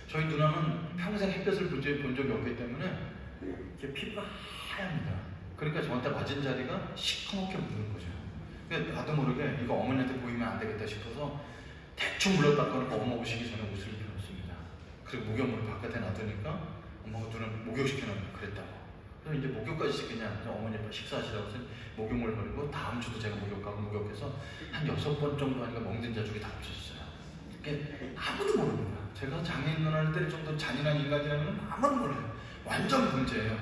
저희 누나는 평생 햇볕을 본 적이 없기 때문에 이렇게 피부가 하얗니다. 그러니까 저한테 맞은 자리가 시커멓게 묻는 거죠. 그러니까 나도 모르게 이거 어머니한테 보이면 안 되겠다 싶어서 대충 물러 닦아놓고 엄마 오시기 전에 옷을 입혀놓습니다. 그리고 목욕물 바깥에 놔두니까 엄마가 누나 목욕시켜놓으면 그랬다고. 그래서 이제 목욕까지 시키냐, 어머니 식사하시라고 해서 목욕물 버리고 다음 주도 제가 목욕하고 목욕해서 한 6번 정도 하니까 멍든 자죽이 다 없어졌어요. 그게 아무도 모릅니다. 제가 장애인 누나를 때릴 정도 잔인한 인간이라는 건 아무도 몰라요. 완전 문제예요.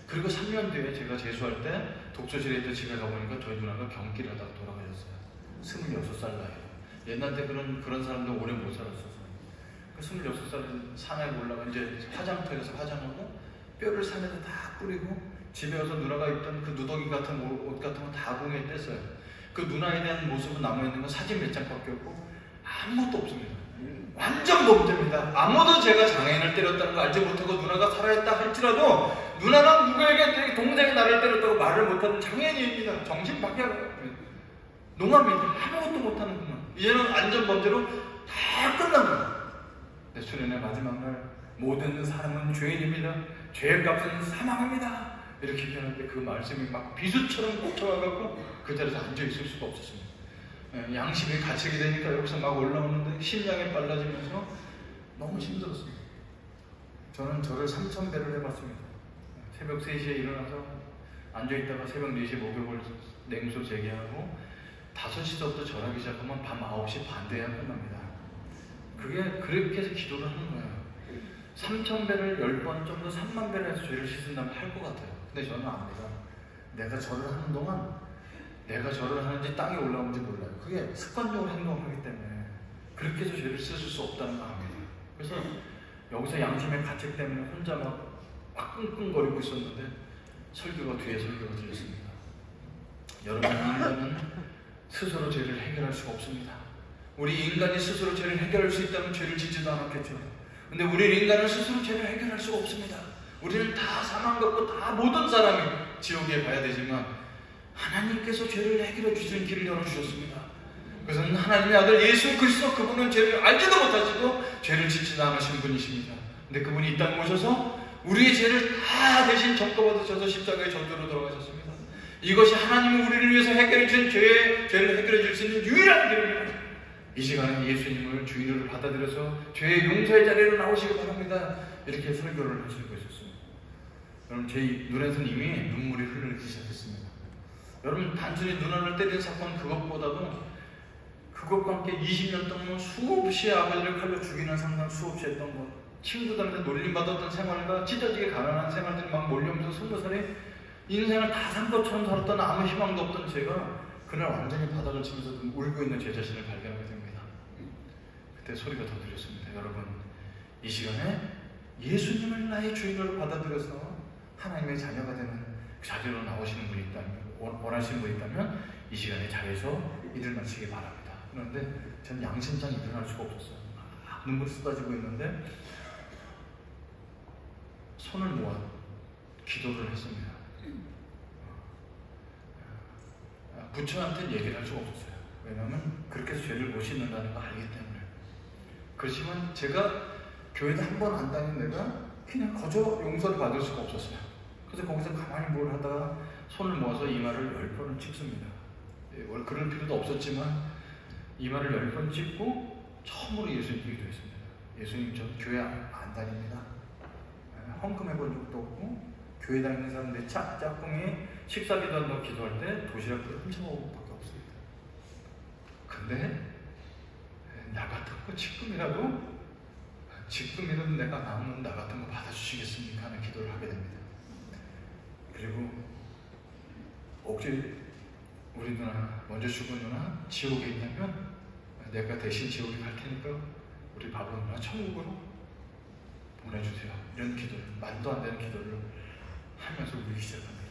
그리고 3년 뒤에 제가 재수할 때 독서실에 있던 집에 가보니까 저희 누나가 경기를 하다가 돌아가셨어요. 26살 나이에. 옛날 때 그런 사람들 오래 못 살았어서. 그 26살에 산에 올라가 이제 화장터에서 화장하고 뼈를 산에다 다 뿌리고 집에 와서 누나가 입던 그 누더기 같은 옷 같은 거 다 공에 뗐어요. 그 누나에 대한 모습은 남아있는 건 사진 몇 장밖에 없고 아무것도 없습니다. 완전 범죄입니다. 아무도 제가 장애인을 때렸다는 거 알지 못하고 누나가 살아있다 할지라도 누나는 누구에게 동생이 나를 때렸다고 말을 못하는 장애인입니다. 정신 박약해요. 농합니다. 아무것도 못하는구만. 이제는 안전범죄로 다 끝난 거예요. 내 수련의 마지막 날 모든 사람은 죄인입니다. 죄의 값은 사망합니다. 이렇게 얘기하는데 그 말씀이 막 비수처럼 꽂혀와갖고 그 자리에서 앉아있을 수가 없었습니다. 양심이 갇히게 되니까 여기서 막 올라오는데 심장이 빨라지면서 너무 힘들었습니다. 저는 저를 3000배를 해봤습니다. 새벽 3시에 일어나서 앉아있다가 새벽 4시에 목욕을 냉소 재개하고 5시부터 절하기 시작하면 밤 9시 반 돼야 끝납니다. 그게 그렇게 해서 기도를 하는 거예요. 3000배를 10번 정도 30,000배를 해서 죄를 씻은다면 할 것 같아요. 근데 저는 압니다. 내가 절을 하는 동안 내가 절을 하는지 땅에 올라오는지 몰라요. 그게 습관적으로 행동하기 때문에 그렇게 해서 죄를 씻을 수 없다는 거 압니다. 그래서 여기서 양심의 가책 때문에 혼자 막 끙끙거리고 있었는데 설교가 뒤에 설교가 들렸습니다. 여러분, 인간은 스스로 죄를 해결할 수가 없습니다. 우리 인간이 스스로 죄를 해결할 수 있다면 죄를 짓지도 않았겠죠. 근데 우리 인간은 스스로 죄를 해결할 수가 없습니다. 우리는 다 사망받고 다 모든 사람이 지옥에 가야 되지만 하나님께서 죄를 해결해 주시는 길을 열어주셨습니다. 그것은 하나님의 아들 예수 그리스도, 그분은 죄를 알지도 못하시고 죄를 짓지도 않으신 분이십니다. 근데 그분이 이 땅에 오셔서 우리의 죄를 다 대신 전가받으셔서 십자가의 전도로 돌아가셨습니다. 이것이 하나님이 우리를 위해서 해결해 주신 죄를 해결해 줄 수 있는 유일한 길입니다. 이 시간에 예수님을 주인으로 받아들여서 죄의 용서의 자리로 나오시기 바랍니다. 이렇게 설교를 하시고 있었습니다. 여러분, 제 눈에서는 이미 눈물이 흐르기 시작했습니다. 여러분, 단순히 누나를 때린 사건 그것보다도 그것과 함께 20년 동안 수없이 아버지를 칼로 죽이는 상상 수없이 했던 것, 친구들한테 놀림받았던 생활과 찢어지게 가난한 생활들이 막 몰려오면서 20살에 인생을 다 산 것처럼 살았던 아무 희망도 없던 제가 그날 완전히 바닥을 치면서 울고 있는 제 자신을 발견하게 됩니다. 그때 소리가 더 들렸습니다. 여러분, 이 시간에 예수님을 나의 주인으로 받아들여서 하나님의 자녀가 되는 그 자리로 나오시는 분이 있다면, 원하시는 분이 있다면 이 시간에 자리에서 일어나시기 바랍니다. 그런데 저는 양심상 일어날 수가 없었어요. 눈물이 쏟아지고 있는데 손을 모아 기도를 했습니다. 부처한테는 얘기를 할 수가 없었어요. 왜냐하면 그렇게 해서 죄를 못 씻는다는 거 알기 때문에. 그렇지만 제가 교회도 한 번 안 다닌 내가 그냥 거저 용서를 받을 수가 없었어요. 그래서 거기서 가만히 뭘 하다가 손을 모아서 이마를 10번을 찍습니다. 그럴 필요도 없었지만 이마를 10번 찍고 처음으로 예수님께 기도했습니다. 예수님, 저 교회 안 다닙니다. 헌금해 본 적도 없고 교회 다니는 사람들 짝꿍이 식사기도 한다고 기도할 때 도시락도 훔쳐먹은 것밖에 없습니다. 근데 나 같은 거 지금이라도 내가 남은 나 같은 거 받아주시겠습니까? 하는 기도를 하게 됩니다. 그리고 혹시 우리 누나, 먼저 죽은 누나 지옥에 있다면 내가 대신 지옥에 갈 테니까 우리 바보 누나 천국으로 보내주세요. 이런 기도를, 말도 안 되는 기도를 하면서 울기 시작합니다.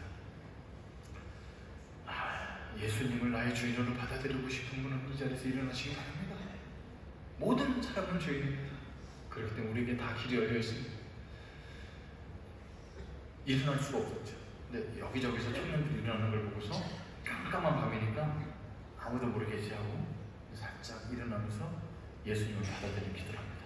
예수님을 나의 주인으로 받아들이고 싶은 분은 이 자리에서 일어나시기 바랍니다. 모든 사람은 주인입니다. 그렇기 때문에 우리에게 다 길이 열려 있습니다. 일어날 수가 없었죠. 근데 여기저기서 청년들이 일어나는 걸 보고서 깜깜한 밤이니까 아무도 모르겠지 하고 살짝 일어나면서 예수님을 받아들이는 기도를 합니다.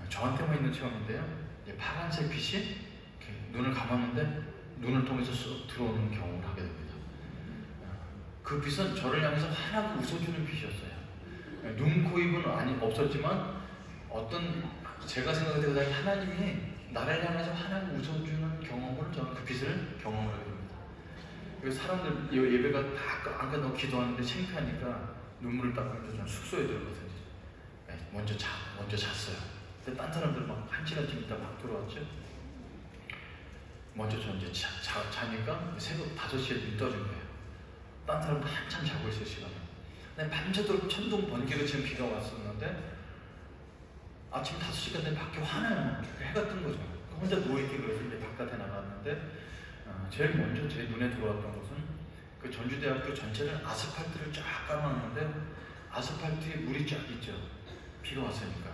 저한테만 있는 체험인데요. 파란색 빛이 이렇게 눈을 감았는데 눈을 통해서 쑥 들어오는 경험을 하게 됩니다. 그 빛은 저를 향해서 환하게 웃어주는 빛이었어요. 눈, 코, 입은 없었지만 어떤 제가 생각할 때 하나님이 나를 향해서 하나님 웃어주는 경험을, 저는 그 빛을 경험을 하게 됩니다. 그래서 사람들 예배가 다 아까 너무 기도하는데 창피하니까 눈물을 닦으면서 저는 숙소에 들어가서 먼저 잤어요. 근데 딴 사람들 막 한 시간쯤 있다 막 들어왔죠. 먼저 저는 이제 자니까 새벽 5시에 눈 떠진 거예요. 딴 사람도 한참 자고 있을 시간에. 근데 밤새도록 천둥 번개로 지금 비가 왔었는데 아침 5시간 된 밖에 환해요. 해가 뜬 거죠. 혼자 누워있기 그래서 이제 바깥에 나갔는데 제일 먼저 제 눈에 들어왔던 것은 그 전주대학교 전체를 아스팔트를 쫙 깔아놨는데 아스팔트에 물이 쫙 있죠. 비가 왔으니까.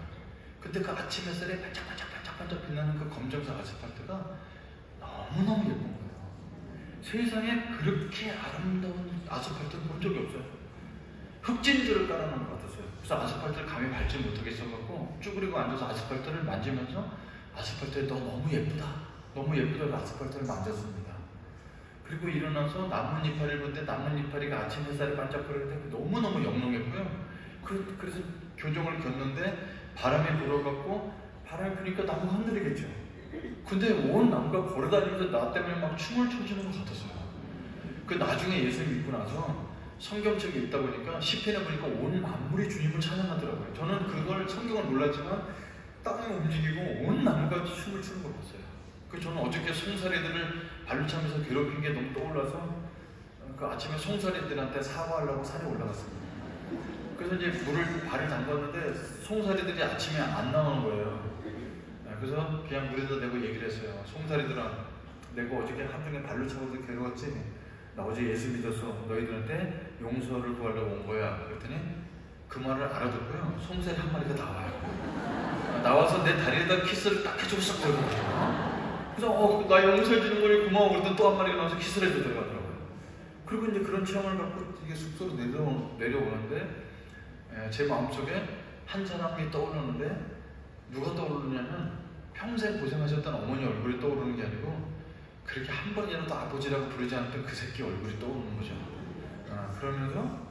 근데 그 아침 햇살에 반짝반짝 빛나는 그 검정색 아스팔트가 너무너무 예쁜 거예요. 세상에 그렇게 아름다운 아스팔트는 본 적이 없어요. 흑진들을 깔아놓은 것 같았어요. 그래서 아스팔트를 감히 밟지 못하겠어갖고 쭈그리고 앉아서 아스팔트를 만지면서 아스팔트에 너무 예쁘다. 너무 예쁘다고 아스팔트를 만졌습니다. 그리고 일어나서 나뭇이파리를 보는데 나뭇이파리가 아침 햇살에 반짝거릴 때 너무너무 영롱했고요. 그래서 교정을 겼는데 바람이 불어갖고 바람이 부니까 나무가 흔들리겠죠. 근데 온 나무가 걸어다니면서 나 때문에 막 춤을 춰주는 것 같았어요. 그 나중에 예수님 믿고 나서 성경책에 읽다 보니까 시편에 보니까 온 만물이 주님을 찬양하더라고요. 저는 그걸 성경을 몰랐지만 땅이 움직이고 온 나무가 춤을 추는 걸 봤어요. 그 저는 어저께 송사리들을 발로 차면서 괴롭힌 게 너무 떠올라서 그 아침에 송사리들한테 사과하려고 산에 올라갔습니다. 그래서 이제 발을 담갔는데 송사리들이 아침에 안 나오는 거예요. 그래서 그냥 물에다 대고 얘기를 했어요. 송사리들아, 내가 어저께 하중에 발로 차고서 괴로웠지? 나 어제 예수 믿어서 너희들한테 용서를 구하려고 온 거야. 그랬더니 그 말을 알아듣고요. 송사리 한 마리가 나와요. 나와서 내 다리에다 키스를 딱 해주고 싹 들어가요. 그래서 나 용서해 주는 거니 고마워. 그랬더니 또 한 마리가 나와서 키스를 해주고 들어가더라고요. 그리고 이제 그런 체험을 갖고 이게 숙소로 내려오는데 제 마음속에 한 사람이 떠오르는데 누가 떠오르냐면 평생 고생하셨던 어머니 얼굴이 떠오르는 게 아니고 그렇게 한 번이라도 아버지라고 부르지 않았던 그 새끼 얼굴이 떠오르는 거죠. 그러면서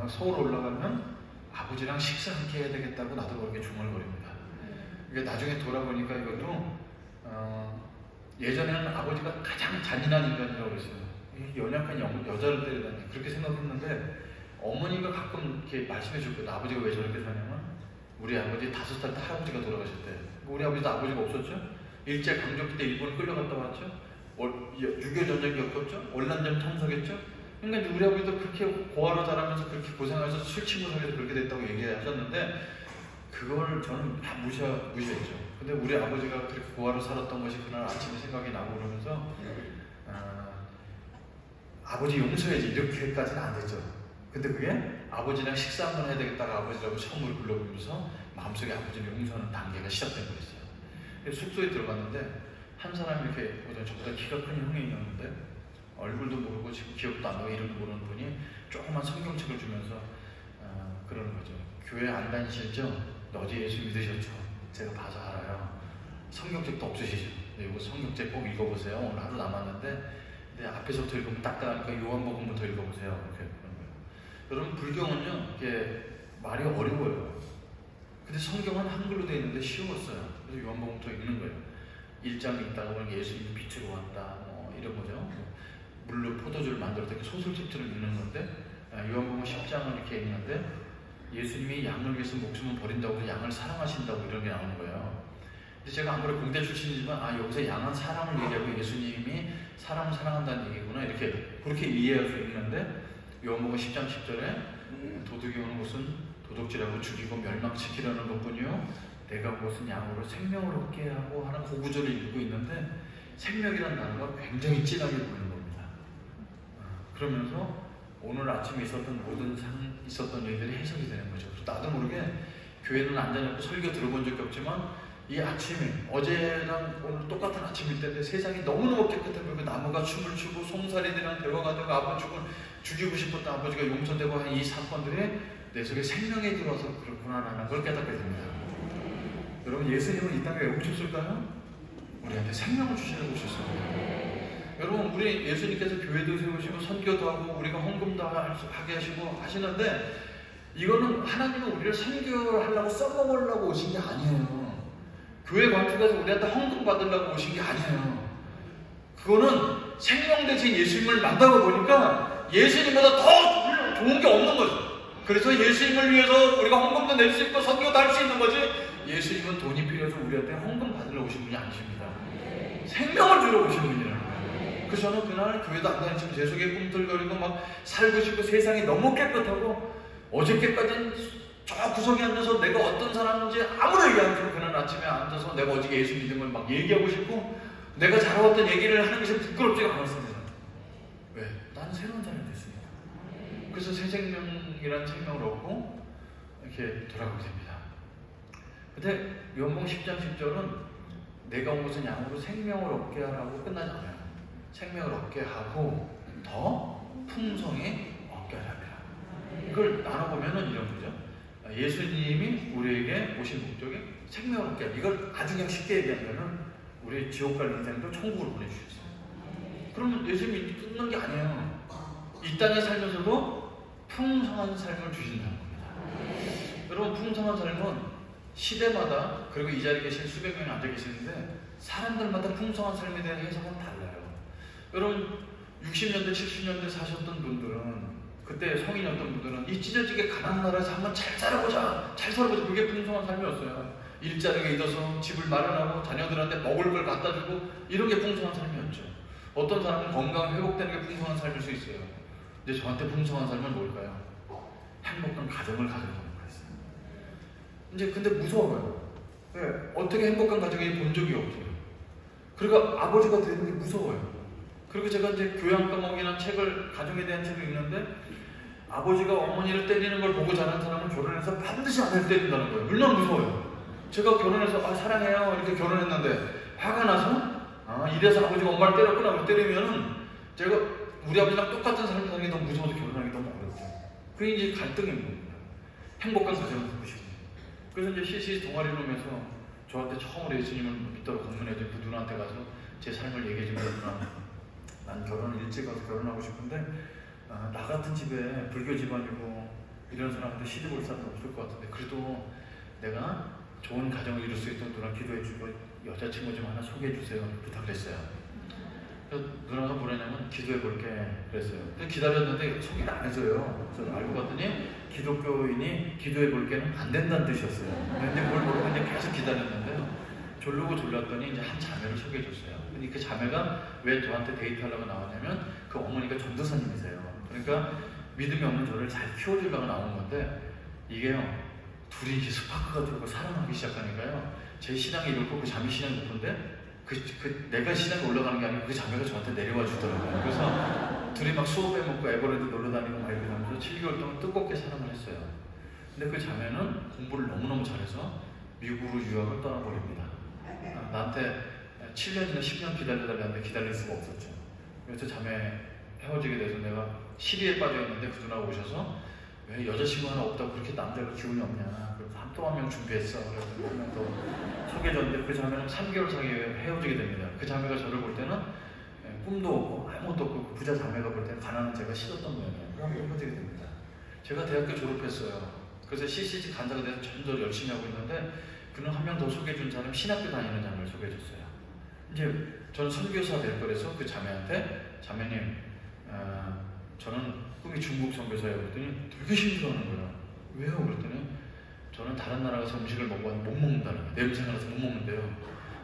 서울 올라가면 아버지랑 식사 함께 해야 되겠다고 나도 모르게 중얼거립니다. 그러니까 나중에 돌아보니까 이것도 예전에는 아버지가 가장 잔인한 인간이라고 그랬어요. 연약한 여자를 때리다니 그렇게 생각했는데 어머니가 가끔 이렇게 말씀해 줬거든요. 아버지가 왜 저렇게 사냐면 우리 아버지 5살 때 할아버지가 돌아가실 때 우리 아버지도 아버지가 없었죠. 일제강점기 때 일본에 끌려갔다 왔죠. 6.25 전쟁 겪었죠. 월남전 참석했죠. 그러니까 우리 아버지도 그렇게 고아로 자라면서 그렇게 고생해서 술 친구 사이에서 그렇게 됐다고 얘기하셨는데 그걸 저는 다 무시했죠. 근데 우리 아버지가 그렇게 고아로 살았던 것이 그날 아침에 생각이 나고 그러면서 아버지 용서해야지 이렇게까지는 안 됐죠. 근데 그게 아버지랑 식사 한번 해야 되겠다가 아버지라고 처음으로 불러보면서 마음속에 아버지를 용서하는 단계가 시작된 거였어요. 숙소에 들어갔는데 한 사람이 이렇게 저보다 키가 큰 형이 있는데 얼굴도 모르고 지금 기억도 안 나고 이름도 모르는 분이 조그만 성경책을 주면서 그러는 거죠. 교회 안 다니시죠? 어제 예수 믿으셨죠? 제가 봐서 알아요. 성경책도 없으시죠? 네, 이거 성경책 꼭 읽어보세요. 오늘 하루 남았는데 근데 앞에서부터 읽으면 딱딱하니까 요한복음부터 읽어보세요. 이렇게 그런 거예요. 여러분 불경은요 이게 말이 어려워요. 근데 성경은 한글로 되어 있는데 쉬웠어요. 그래서 요한복음부터 읽는 거예요. 1장 읽다가 보면 예수님이 빛으로 왔다 이런 거죠. 물로 포도주를 만들었다 이렇게 소설집처럼 읽는 건데 요한복음 10장을 이렇게 읽는데 예수님이 양을 위해서 목숨을 버린다고 해서 양을 사랑하신다고 이런 게 나오는 거예요. 근데 제가 아무래도 공대 출신이지만 여기서 양은 사랑을 얘기하고 예수님이 사람을 사랑한다는 얘기구나 이렇게 그렇게 이해할 수 있는데 요한복음 10장 10절에 도둑이 오는 것은 도둑질하고 죽이고 멸망시키려는 것뿐이요 내가 무슨 양으로 생명을 얻게 하고 하는 그 구절을 읽고 있는데 생명이라는 단어가 굉장히 진하게 보이는 겁니다. 그러면서 오늘 아침에 있었던 일들이 해석이 되는 거죠. 나도 모르게 교회는 안 다녔고 설교 들어본 적이 없지만 이 아침에 어제랑 오늘 똑같은 아침일 텐데 세상이 너무너무 깨끗해 보이고 나무가 춤을 추고 송사리들이랑 대화가 되고 아버지를 죽이고 싶었던 아버지가 용서되고 한 이 사건들이 내 속에 생명이 들어와서 그렇구나라는 걸 깨닫게 됩니다. 여러분 예수님은 이 땅에 왜 오셨을까요? 우리한테 생명을 주시려고 오셨습니다. 여러분 우리 예수님께서 교회도 세우시고 선교도 하고 우리가 헌금도 하게 하시고 하시는데 이거는 하나님은 우리를 선교하려고 써먹으려고 오신 게 아니에요. 교회 건축해서 우리한테 헌금 받으려고 오신 게 아니에요. 그거는 생명 대신 예수님을 만나고 보니까 예수님보다 더 좋은 게 없는 거죠. 그래서 예수님을 위해서 우리가 헌금도 낼 수 있고 선교도 할 수 있는 거지 예수님은 돈이 필요해서 우리한테 헌금 받으러 오신 분이 아니십니다. 생명을 주러 오신 분이라는 거예요. 그래서 저는 그날 교회도 안 다니지만 제 속에 꿈틀거리고 막 살고 싶고 세상이 너무 깨끗하고 어저께까지는 저 구석에 앉아서 내가 어떤 사람인지 아무도 얘기 안 하고 그날 아침에 앉아서 내가 어저께 예수 믿은 걸 막 얘기하고 싶고 내가 잘해왔던 얘기를 하는 것이 부끄럽지가 않았습니다. 왜? 나는 새로운 사람이 됐습니다. 그래서 새 생명이라는 생명을 얻고 이렇게 돌아가게 됩니다. 근데 요한복음 10장 10절은 내가 온 것은 양으로 생명을 얻게 하라고 끝나지 않아요. 생명을 얻게 하고 더 풍성히 얻게 하랍니다. 이걸 나눠보면은 이런 거죠. 예수님이 우리에게 오신 목적이 생명을 얻게 하라. 이걸 아주 그냥 쉽게 얘기하면은 우리 지옥 갈 인생도 천국으로 보내주셨어요. 그러면 예수님이 끊는 게 아니에요. 이 땅에 살면서도 풍성한 삶을 주신다는 겁니다. 여러분 풍성한 삶은 시대마다 그리고 이 자리에 계신 수백 명이 앉아 계시는데 사람들마다 풍성한 삶에 대한 해석은 달라요. 여러분 60년대 70년대 사셨던 분들은 그때 성인이었던 분들은 이 찢어지게 가난한 나라에서 한번 잘 살아보자 그게 풍성한 삶이었어요. 일자리에 있어서 집을 마련하고 자녀들한테 먹을 걸 갖다 주고 이런 게 풍성한 삶이었죠. 어떤 사람은 건강 회복되는 게 풍성한 삶일 수 있어요. 근데 저한테 풍성한 삶은 뭘까요? 행복한 가정을 가져가는 거였어요. 이제 근데 무서워요. 네, 어떻게 행복한 가정이 본 적이 없어요. 그리고 아버지가 되는 게 무서워요. 그리고 제가 이제 교양 과목이라는 책을 가정에 대한 책을 읽는데 아버지가 어머니를 때리는 걸 보고 자란 사람은 결혼해서 반드시 아내를 때린다는 거예요. 물론 무서워요. 제가 결혼해서 사랑해요 이렇게 결혼했는데 화가 나서 이래서 아버지가 엄마를 때렸구나 그렇게 때리면은 제가 우리 아버지랑 똑같은 삶을 사는 게 너무 무서워서 결혼하기 너무 어렵죠. 그게 이제 갈등인 겁니다. 행복한 가정을 갖고 싶어요. 그래서 이제 CC 동아리룸에서 저한테 처음으로 예수님을 믿도록 방문해준 그 누나한테 가서 제 삶을 얘기해 준 누나 난 결혼을 일찍 가서 결혼하고 싶은데 나 같은 집에 불교 집안이고 이런 사람한테 시집 올 사람도 없을 것 같은데 그래도 내가 좋은 가정을 이룰 수 있도록 누나 기도해주고 여자친구 좀 하나 소개해주세요 부탁을 했어요. 그래서 누나가 뭐라냐면 기도해볼게 그랬어요. 그래서 기다렸는데 소개를 안 해줘요. 그래서 알고 봤더니 기독교인이 기도해볼게는 안 된다는 뜻이었어요. 근데 뭘 모르고 이제 계속 기다렸는데 졸르고 졸랐더니 이제 한 자매를 소개해줬어요. 근데 그 자매가 왜 저한테 데이트하려고 나왔냐면 그 어머니가 전도사님이세요. 그러니까 믿음이 없는 저를 잘 키워주려고 나온 건데 이게요, 둘이 이제 스파크가 들고 사랑하기 시작하니까요, 제 신앙이 이렇고 그 자매 신앙이 높은데 내가 신앙이 올라가는 게 아니고 그 자매가 저한테 내려와 주더라고요. 그래서 둘이 막 수업해 먹고 에버랜드 놀러 다니고 막 이렇게 하면서 7개월 동안 뜨겁게 사랑을 했어요. 근데 그 자매는 공부를 너무너무 잘해서 미국으로 유학을 떠나버립니다. 나한테 7년이나 10년 기다려달라는데 기다릴 수가 없었죠. 그래서 자매 헤어지게 돼서 내가 시리에 빠져있는데 그 누나가 오셔서 왜 여자친구 하나 없다고 그렇게 남자가 기운이 없냐. 그래서 또 한 명 준비했어. 그래서 한 명 더 소개해줬는데 그 자매는 3개월 사이에 헤어지게 됩니다. 그 자매가 저를 볼 때는 꿈도 없고 아무것도 없고 그 부자 자매가 볼 때는 가난한 제가 싫었던 모양이에요. 그럼 헤어지게 됩니다. 제가 대학교 졸업했어요. 그래서 CCG 간사가 돼서 전도 열심히 하고 있는데 그는 한 명 더 소개해준 사람, 신학교 다니는 자매를 소개해줬어요. 이제 저는 선교사 될 거라서 그 자매한테 자매님, 저는 꿈이 중국 선교사예요. 그랬더니 되게 힘들어하는 거예요. 왜요? 그랬더니 저는 다른 나라 가서 음식을 못 먹는다는 거예요. 냄새가 나서 못 먹는데요.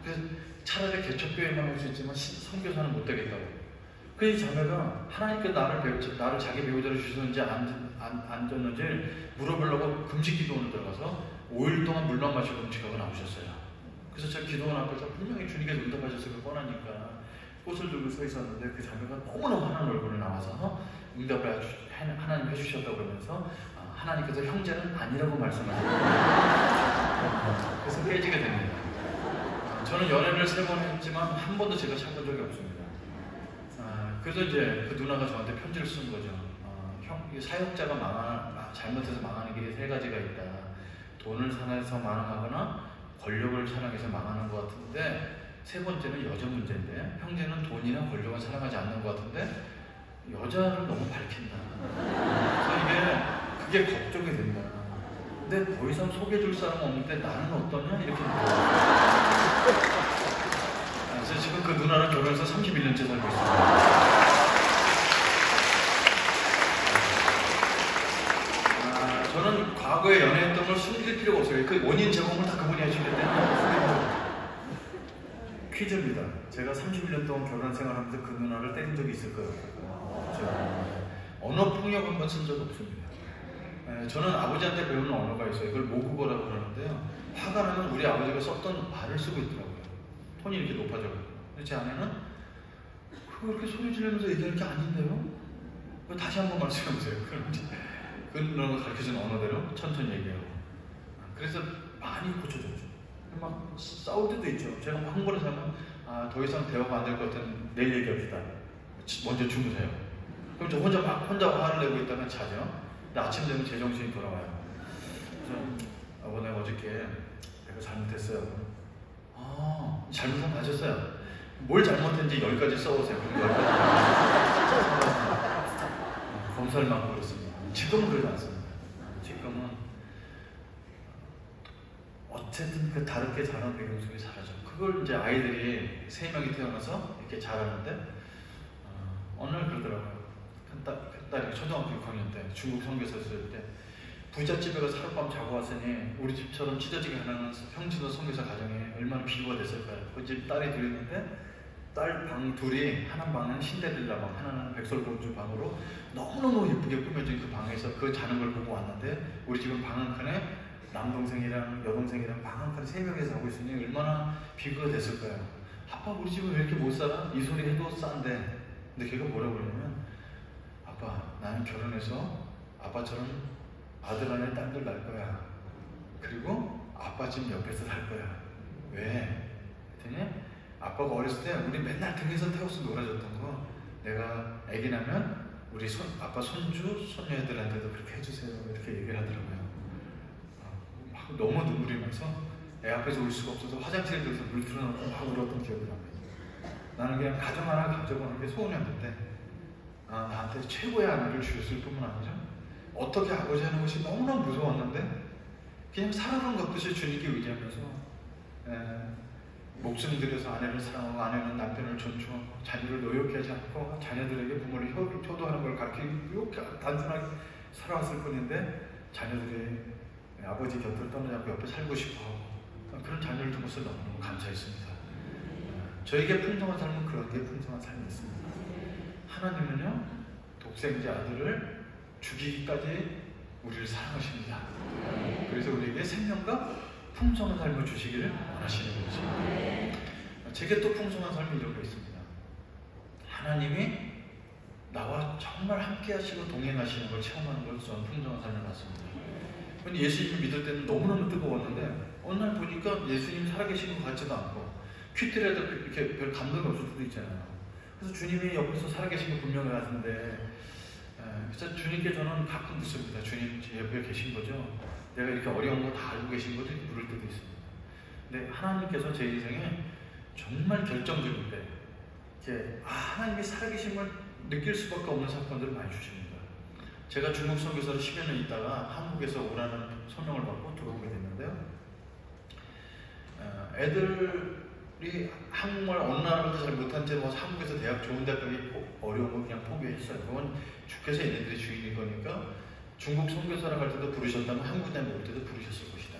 그래서 차라리 개척교회만 할 수 있지만 선교사는 못 되겠다고. 그래서 자매가 하나님께 나를 자기 배우자로 주셨는지 안 줬는지 물어보려고 금식 기도원을 들어가서 5일 동안 물만 마시고 금식하고 나오셨어요. 그래서 제가 기도원 앞에서 분명히 주님께서 응답하셔서 그걸 뻔하니까 꽃을 들고 서 있었는데 그 자매가 너무너무 환한 얼굴로 나와서 응답을 하나님 해주셨다고 그러면서 하나님께서 형제는 아니라고 말씀하셨어요. 그래서 깨지게 됩니다. 저는 연애를 3번 했지만 한 번도 제가 참은 적이 없습니다. 그래서 이제 그 누나가 저한테 편지를 쓴 거죠. 사역자가 잘못해서 망하는 길이 3가지가 있다. 돈을 사랑해서 망하거나 권력을 사랑해서 망하는 것 같은데, 3번째는 여자 문제인데, 형제는 돈이나 권력을 사랑하지 않는 것 같은데 여자를 너무 밝힌다. 그래서 그게 걱정이 된다. 근데 더 이상 소개해줄 사람 없는데 나는 어떠냐? 이렇게 그래서 지금 그 누나랑 결혼해서 31년째 살고 있습니다. 저는 과거에 연애했던 걸 숨길 필요가 없어요. 그 원인 제공을 다 그분이 해주기 때문에. 퀴즈입니다. 제가 31년 동안 결혼 생활하면서 그 누나를 때린 적이 있을 거예요. 제가 언어 폭력 한 번 쓴 적 없습니다. 저는 아버지한테 배우는 언어가 있어요. 이걸 모국어라고 그러는데요. 화가 나면 우리 아버지가 썼던 말을 쓰고 있더라고요. 톤이 이렇게 높아져요. 제 아내는 그렇게 소리 지르면서 얘기할 게 아닌데요? 다시 한 번 말씀해보세요. 그럼 이제 그 누나가 가르쳐준 언어대로 천천히 얘기하고. 그래서 많이 고쳐졌죠. 막 싸울 때도 있죠. 제가 막 흥분해서 하면 더 이상 대화가 안 될 것 같으면 내일 얘기합시다. 먼저 주무세요. 그럼 저 혼자 화를 내고 있다가 자죠. 근데 아침 되면 제정신이 돌아와요. 그래서 아버지 어저께 내가 잘못했어요. 잘못은 하셨어요. 뭘 잘못했는지 10가지 써오세요. 그럼 10가지 검사를 맡고 그랬습니다. 지금은 그러지 않습니다. 지금은 어쨌든 그 다르게 자란 배경 속에 사라져. 그걸 이제 아이들이 3명이 태어나서 이렇게 자라는데 어느 날 그러더라고요. 큰 딸이 초등학교 6학년 때 중국 선교사 있을 때 부잣집에 가서 하룻밤 자고 왔으니 우리 집처럼 찢어지게 하는 형진호 선교사 가정에 얼마나 비유가 됐을까요? 그 집 딸이 둘 있는데 딸 방 둘이 하나는 방은 신데렐라 방, 하나는 백설공주 방으로 너무너무 예쁘게 꾸며진 그 방에서 그 자는 걸 보고 왔는데 우리 집은 방 한 칸에 남동생이랑 여동생이랑 방 한 칸에 3명이서 자고 있으니 얼마나 비교가 됐을까요? 아빠 우리 집은 왜 이렇게 못 살아? 이 소리 해도 싼데. 근데 걔가 뭐라고 그러냐면 아빠 나는 결혼해서 아빠처럼 아들 아내 딸들 낳을 거야. 그리고 아빠 집 옆에서 살 거야. 왜? 그랬더니 아빠가 어렸을 때 우리 맨날 등에서 태워서 놀아줬던 거 내가 아기 나면 우리 아빠 손주, 손녀애들한테도 그렇게 해주세요. 이렇게 얘기를 하더라고요. 막 너무 눈물이 나서 애 앞에서 울 수가 없어서 화장실에 들어서 물 틀어놓고 막 울었던 기억이 납니다. 나는 그냥 가정 하나 가져보는 게 소원이었는데 나한테 최고의 아내를 주셨을 뿐만 아니라 어떻게 아버지 하는 것이 너무너무 무서웠는데 그냥 살아간 것듯이 주님께 의지하면서 목숨 들여서 아내를 사랑하고 아내는 남편을 존중하고 자녀를 노엽게 하지 않고 자녀들에게 부모를 효도하는 걸 가르치고 이렇게 단순하게 살아왔을 뿐인데 자녀들이 아버지 곁을 떠나지 않고 옆에 살고 싶어하고 그런 자녀를 둔 것을 너무너무 감사했습니다. 저에게 풍성한 삶은 그런 게 풍성한 삶이었습니다. 하나님은요 독생자 아들을 죽이기까지 우리를 사랑하십니다. 그래서 우리에게 생명과 풍성한 삶을 주시기를 원하시는 거죠. 제게 또 풍성한 삶이 이런 게 있습니다. 하나님이 나와 정말 함께 하시고 동행하시는 걸 체험하는 걸 저는 풍성한 삶을 봤습니다. 근데 예수님을 믿을 때는 너무너무 뜨거웠는데 어느 날 보니까 예수님 살아계신 것 같지도 않고 퀴트라도 이렇게 별 감동이 없을 수도 있잖아요. 그래서 주님이 옆에서 살아계신 거 분명히 아는데 그래서 주님께 저는 가끔 묻습니다. 주님 제 옆에 계신 거죠? 내가 이렇게 어려운 거 다 알고 계신 거죠? 물을 때도 있습니다. 근데 하나님께서 제 인생에 정말 결정적일 때 이렇게 하나님이 살아계심을 느낄 수밖에 없는 사건들을 많이 주십니다. 제가 중국 선교사로 10여 년 있다가 한국에서 오라는 소명을 받고 들어오게 됐는데요. 애들이 한국말 어느 나라도 잘 못한 채로 와서 한국에서 대학 좋은 대학 가기 어려운 거 그냥 포기했어요. 그건 주께서 얘네들이 주인인 거니까 중국 선교사로 갈 때도 부르셨다면 한국 대학 올 때도 부르셨을 것이다.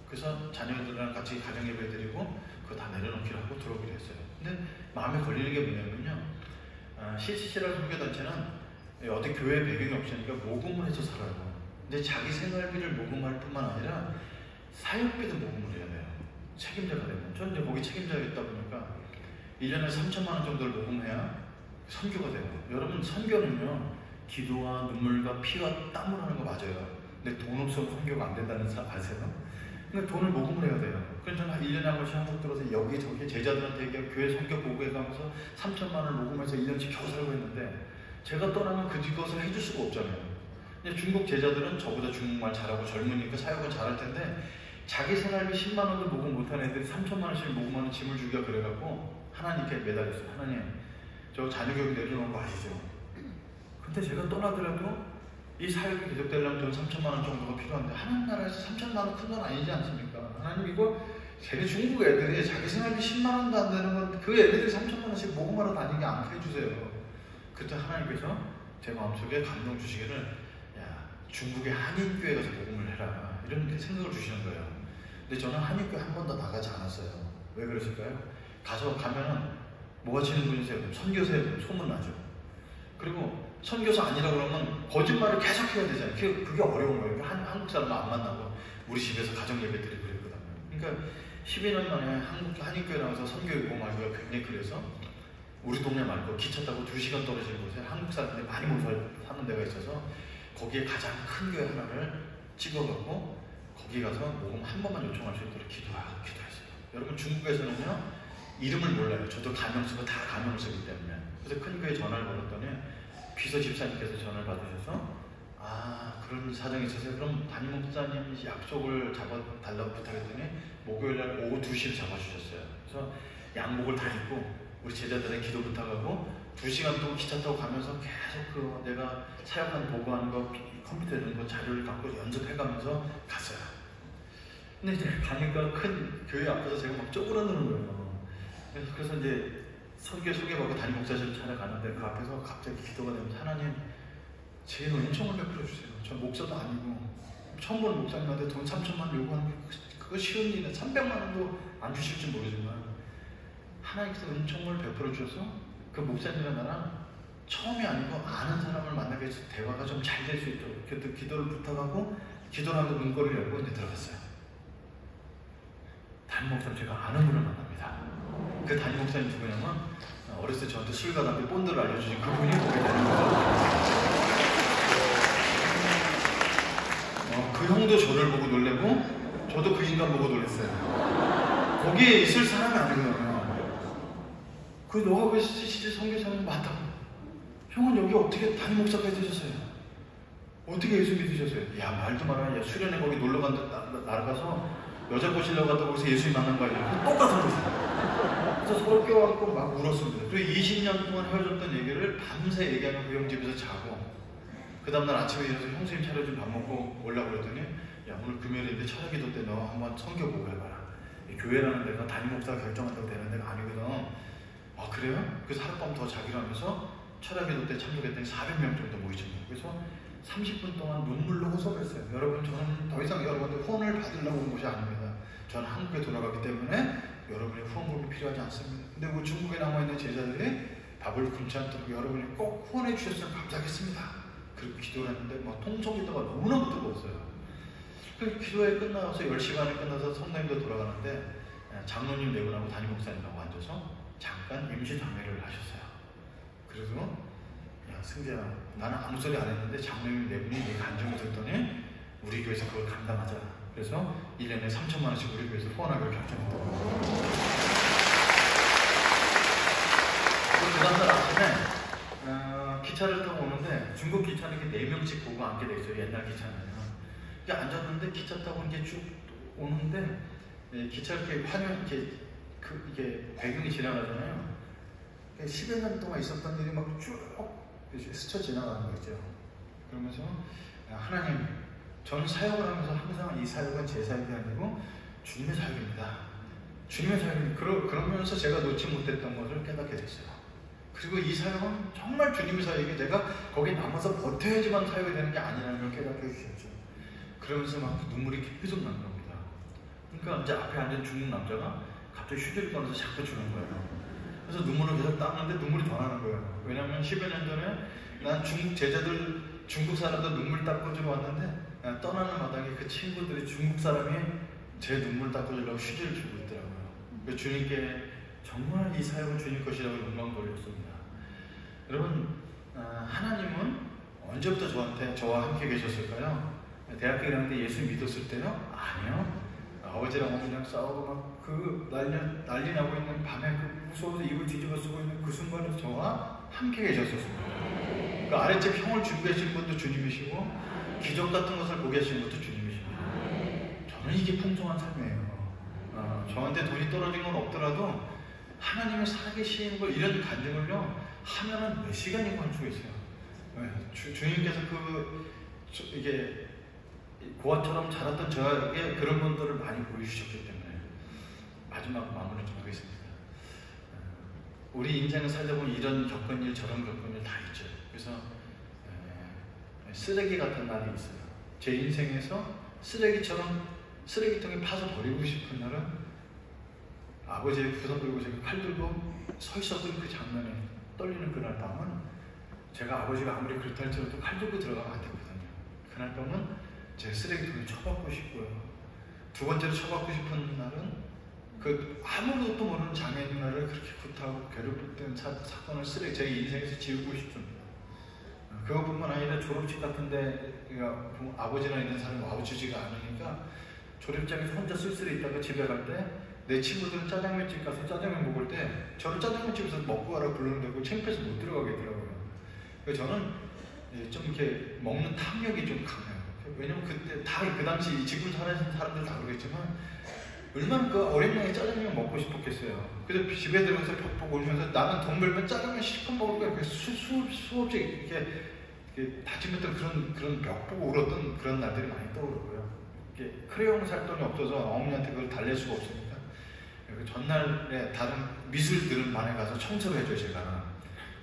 그래서 자녀들이랑 같이 가정 예배 드리고 그거 다 내려놓기로 하고 들어오기로 했어요. 근데 마음에 걸리는 게 뭐냐면요. CCC라는 선교단체는 어디 교회 배경이 없으니까 모금을 해서 살아요. 근데 자기 생활비를 모금할 뿐만 아니라 사역비도 모금을 해야 돼요. 책임자가 되면. 저는 이제 거기 책임자였다 보니까 1년에 3천만 원 정도를 모금해야 선교가 돼요. 여러분 선교는요. 기도와 눈물과 피와 땀을 하는 거 맞아요. 근데 돈 없으면 선교가 안 된다는 사람 아세요? 근데 돈을 모금을 해야 돼요. 그래서 저는 1년에 한 번씩 한국 들어서 여기저기 제자들한테 얘기하고 교회 선교 보고해 가면서 3천만 원을 모금해서 1년씩 겨우 살고 있는데 제가 떠나면 그것을 해줄 수가 없잖아요. 근데 중국 제자들은 저보다 중국말 잘하고 젊으니까 사역은 잘할 텐데 자기 생활비 10만 원도 모금 못하는 애들이 3천만 원씩 모금하는 짐을 주기가 그래갖고 하나님께 매달렸어요. 하나님, 저 자녀 교육 내려놓은 거 아시죠? 근데 제가 떠나더라도 이 사역이 계속되려면 전 3천만 원 정도가 필요한데 하나님 나라에서 3천만 원 큰 돈 아니지 않습니까? 하나님 이거 쟤네 중국 애들이 자기 생활비 10만 원도 안 되는 건 그 애들이 3천만 원씩 모금하러 다니게 않게 해주세요. 그때 하나님께서 제 마음속에 감동 주시기를 야 중국의 한인교회 가서 모금을 해라 이런 생각을 주시는 거예요. 근데 저는 한인교회 한 번도 나가지 않았어요. 왜 그러실까요? 가면은 뭐 하시는 분이세요? 선교사예요. 소문나죠. 그리고 선교사 아니라고 그러면 거짓말을 계속 해야 되잖아요. 그게 어려운 거예요. 한국 사람 안 만나고 우리 집에서 가정 예배 드리고 그랬거든요. 그러니까 12년 만에 한인교회 나와서 선교 모금하기가 굉장히 그래서 우리 동네 말고 기차 타고 2시간 떨어진 곳에 한국 사람들이 많이 모여 사는 데가 있어서 거기에 가장 큰 교회 하나를 찍어갖고 거기 가서 모금 한 번만 요청할 수 있도록 기도했어요. 여러분 중국에서는요 이름을 몰라요. 저도 가명 쓰고 다 가명을 쓰기 때문에. 그래서 큰 교회 전화를 걸었더니 비서 집사님께서 전화를 받으셔서 그런 사정이 있어서요. 그럼 담임 목사님 약속을 잡아달라고 부탁했더니 목요일날 오후 2시를 잡아주셨어요. 그래서 양복을 다 입고 우리 제자들의 기도 부탁하고 2시간 동안 기차 타고 가면서 계속 내가 사역한 보고하는 거 컴퓨터에 넣은 거 자료를 갖고 연습해가면서 갔어요. 근데 이제 가니까 큰 교회 앞에서 제가 막 쪼그라드는 거예요. 그래서 이제 소개받고 담임 목사실 찾아가는데 그 앞에서 갑자기 기도가 되면서 하나님 제 은총을 베풀어 주세요. 저 목사도 아니고 처음 보는 목사님한테 돈 3천만 원 요구하는 게 그거 쉬운 일이야. 300만 원도 안 주실지 모르지만 하나님께서 은총을 베풀어 주셔서 그 목사님과 나랑 처음이 아니고 아는 사람을 만나게 해서 대화가 좀 잘 될 수 있도록 그때 기도를 부탁하고 기도를 하고 문고리를 열고 이제 들어갔어요. 담임 목사님 제가 아는 분을 만납니다. 그 담임 목사님 누구냐면 어렸을 때 저한테 술과 담배 본드를 알려주신 그분이 보게 되는 거예요. 그 형도 저를 보고 놀래고 저도 그 인간 보고 놀랐어요. 거기에 있을 사람이 아니거든요. 너가 왜 CCC 선교사님 맞다고? 형은 여기 어떻게 담임 목사까지 되셨어요? 어떻게 예수 믿으셨어요? 야 말도 마라. 야 수련회 거기 놀러 날아가서 여자 꼬시려고 갔다고 거기서 예수님 만난 거 아니에요? 똑같은 거죠. 그래서 서로 껴안고 막 울었습니다. 그리고 20년 동안 헤어졌던 얘기를 밤새 얘기하면 그 형 집에서 자고 그 다음날 아침에 일어나서 형수님 차려준 밥 먹고 오려고 그랬더니 야 오늘 금요일인데 철학기도 때 너 한번 선교 보고 해봐라. 교회라는 데가 담임 목사가 결정한다고 되는 데가 아니거든. 그래요? 그래서 하룻밤 더 자기로 하면서 철학기도 때 참석했더니 400명 정도 모이셨네요. 그래서 30분 동안 눈물로 호소했어요. 여러분 저는 더 이상 여러분들 후원을 받으려고 온 것이 아닙니다. 저는 한국에 돌아가기 때문에 여러분의 후원금이 필요하지 않습니다. 근데 그 중국에 남아있는 제자들이 밥을 굶지 않도록 여러분이 꼭 후원해 주셨으면 감사하겠습니다. 그리고 기도를 했는데 뭐 통성기도가 너무너무 뜨거웠어요. 그 기도회 끝나서 10시 반에 끝나서 성당님도 돌아가는데 장로님 네 분하고 담임 목사님하고 앉아서 잠깐 임시 장례를 하셨어요. 그래서 야 승재야, 나는 아무 소리 안 했는데 장로님 네 분이 내 간증을 듣더니 우리 교회에서 그걸 감당하자. 그래서 1년에 3천만 원씩 우리 교회에서 후원하기로 결정했다고. 그 다음날 아침에 기차를 타고 오는데 중국 기차는 이렇게 4명씩 보고 앉게 돼 있어요. 옛날 기차는. 이렇게 앉았는데 기차 타고 이렇게 쭉 오는데 기차 이렇게 화면 이게 배경이 지나가잖아요. 10여 년 동안 있었던 일이 막 쭉 스쳐 지나가는 거 있죠. 그러면서 하나님, 저는 사역을 하면서 항상 이 사역은 제 사역이 아니고 주님의 사역입니다. 주님의 사역입니다. 그러면서 제가 놓지 못했던 것을 깨닫게 됐어요. 그리고 이 사역은 정말 주님의 사역이 내가 거기에 남아서 버텨야지만 사역이 되는 게 아니라는 걸 깨닫게 해주셨죠. 그러면서 막 눈물이 계속 나는 겁니다. 그러니까 이제 앞에 앉은 중국 남자가 갑자기 휴지를 꺼내서 자꾸 주는 거예요. 그래서 눈물을 계속 닦는데 눈물이 더 나는 거예요. 왜냐면 10여 년 전에 난 중국 제자들, 중국 사람들 눈물 닦아주러 왔는데 떠나는 마당에 그 친구들이 중국 사람이 제 눈물 닦아주려고 휴지를 주고 있더라고요. 주님께 정말 이 사역은 주님 것이라고 영광 돌렸습니다. 여러분, 하나님은 언제부터 저와 함께 계셨을까요? 대학교 1학년 때 예수 믿었을 때요? 아니요. 아버지랑 어머니랑 싸우고 막 그 난리 나고 있는 밤에 그 무서워서 입을 뒤집어 쓰고 있는 그 순간에 저와 함께 계셨었습니다. 그 아래쪽 형을 주고 계신 분도 주님이시고 기적 같은 것을 보게 하신 것도 주님이십니다. 저는 이게 풍성한 삶이에요. 저한테 돈이 떨어진 건 없더라도 하나님의 살아계신 걸 이런 간증을요 하면은 몇 시간이고 할 수가 있어요. 주님께서 이게 고아처럼 자랐던 저에게 그런 분들을 많이 보여주셨기 때문에 마지막 마무리 좀 하겠습니다. 우리 인생을 살다 보면 이런 겪은 일 저런 겪은 일 다 있죠. 그래서 쓰레기 같은 날이 있어요. 제 인생에서 쓰레기처럼 쓰레기통에 파서 버리고 싶은 날은 아버지의 부서 들고 제가 칼 들고 서 있었던 그 장면에 떨리는 그날 밤은 제가 아버지가 아무리 그렇다 할지라도 칼 들고 들어가면 안 되거든요. 그날 밤은 제 쓰레기통에 처박고 싶고요. 두 번째로 처박고 싶은 날은 그 아무것도 모르는 장애 누나를 그렇게 굿하고 괴롭혔던 사건을 제 인생에서 지우고 싶습니다. 그것뿐만 아니라 졸업식 같은데 아버지나 있는 사람이 와주지가 않으니까 졸업장에서 혼자 쓸쓸히 있다가 집에 갈 때 내 친구들은 짜장면집 가서 짜장면 먹을 때 저는 짜장면집에서 먹고 가라고 부르는데 창피해서 못 들어가겠더라고요. 그래서 저는 좀 이렇게 먹는 탐욕이 좀 강해요. 왜냐면 그때 다 그 당시 지금 사는 사람들 다 그러겠지만 얼마나 그 어린 나이에 짜장면 먹고 싶었겠어요. 그래서 집에 들어가서 벽 보고 오면서 나는 돈 벌면 짜장면 실컷 먹을 거야. 수없이 이렇게 다짐했던 그런 벽 보고 울었던 그런 날들이 많이 떠오르고요. 크레용 살 돈이 없어서 어머니한테 그걸 달랠 수가 없으니까 전날에 다른 미술들은 반에 가서 청소를 해줘요. 제가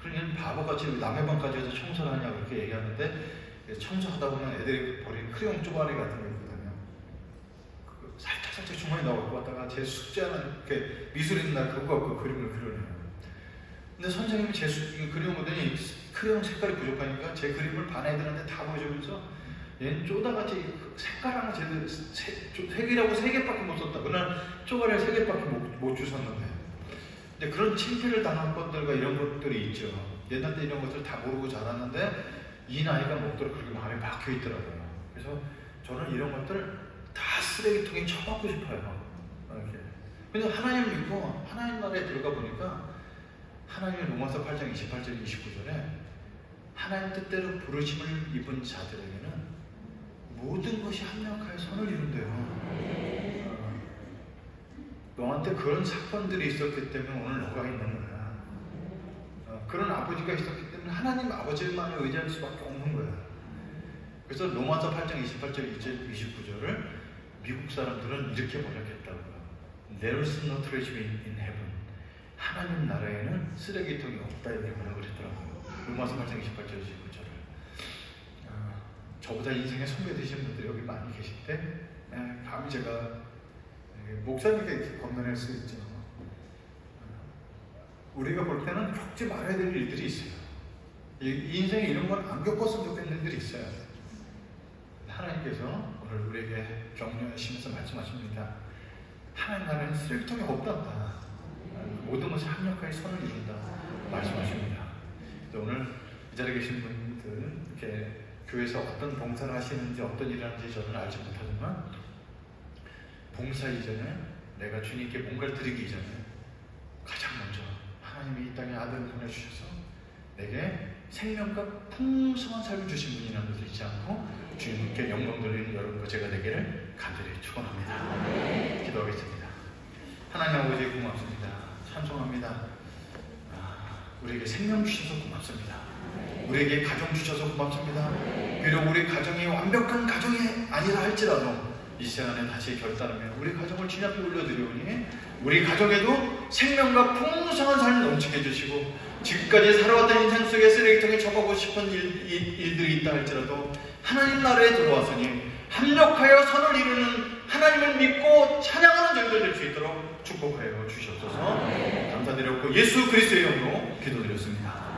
그러니 바보같이 남의 방까지 해서 청소를 하냐고 그렇게 얘기하는데 청소하다 보면 애들이 버린 크레용 쪼가리 같은 거 있거든요. 살짝 주머니 넣고 왔다가 제 숙제하는 미술 있는 날 그거 갖고 그림을 그려내요. 근데 선생님이 제 그림 보더니 크레용 색깔이 부족하니까 제 그림을 반 애들한테 다 보여주면서 얘는 쪼다같이 색깔하나 제대로 색이라고 3개밖에 못 썼다. 그날 쪼가리를 3개밖에 못 주셨는데 근데 그런 침패를 당한 것들과 이런 것들이 있죠. 옛날 때 이런 것들 다 모르고 자랐는데 이 나이가 먹도록 그렇게 마음에 박혀 있더라고요. 그래서 저는 이런 것들 다 쓰레기통에 쳐박고 싶어요. 이렇게. 근데 하나님 믿고 하나님 나라에 들어가 보니까 하나님의 로마서 8장 28절 29절에 하나님 뜻대로 부르심을 입은 자들에게는 모든 것이 합력하여 선을 이룬대요. 너한테 그런 사건들이 있었기 때문에 오늘 너가 있는 거야. 그런 아버지가 있었기 때문에 하나님 아버지만을 의지할 수밖에 없는 거야. 그래서 로마서 8장 28절 29절을 미국 사람들은 이렇게 번역했다고요. There's no treasure in heaven. 하나님 나라에는 쓰레기통이 없다 이렇게 번역을 했더라고요. 로마서 8장 28절 29절을. 저보다 인생에 선배되신 분들이 여기 많이 계실 때 감히 제가 목사님께 이렇게 건면할 수 있죠. 우리가 볼 때는 겪지 말아야 될 일들이 있어요. 이 인생에 이런 건 안 겪었으면 좋겠는 일들이 있어요. 하나님께서 오늘 우리에게 격려하시면서 말씀하십니다. 하나님 나라는 쓰레기통이 없단다. 모든 것이 합력하여 선을 이룬다 말씀하십니다. 오늘 이 자리에 계신 분들 이렇게 교회에서 어떤 봉사를 하시는지 어떤 일을 하는지 저는 알지 못하지만 봉사 이전에 내가 주님께 뭔가를 드리기 이전에 가장 먼저 하나님이 이 땅에 아들을 보내주셔서 내게 생명과 풍성한 삶을 주신 분이라는 것을 잊지 않고 주님께 영광 돌리는 여러분과 제가 되기를 간절히 축원합니다. 기도하겠습니다. 하나님 아버지 고맙습니다. 찬송합니다. 우리에게 생명 주셔서 고맙습니다. 우리에게 가정 주셔서 고맙습니다. 비록 우리 가정이 완벽한 가정이 아니라 할지라도 이 시간에 다시 결단하며 우리 가정을 주님 앞에 올려드리오니 우리 가정에도 생명과 풍성한 삶을 넘치게 해주시고 지금까지 살아왔던 인생 속에 쓰레기통에 접하고 싶은 일들이 있다 할지라도 하나님 나라에 들어와서니 합력하여 선을 이루는 하나님을 믿고 찬양하는 저희들 될 수 있도록 축복하여 주시옵소서. 감사드렸고 예수 그리스도의 이름으로 기도드렸습니다.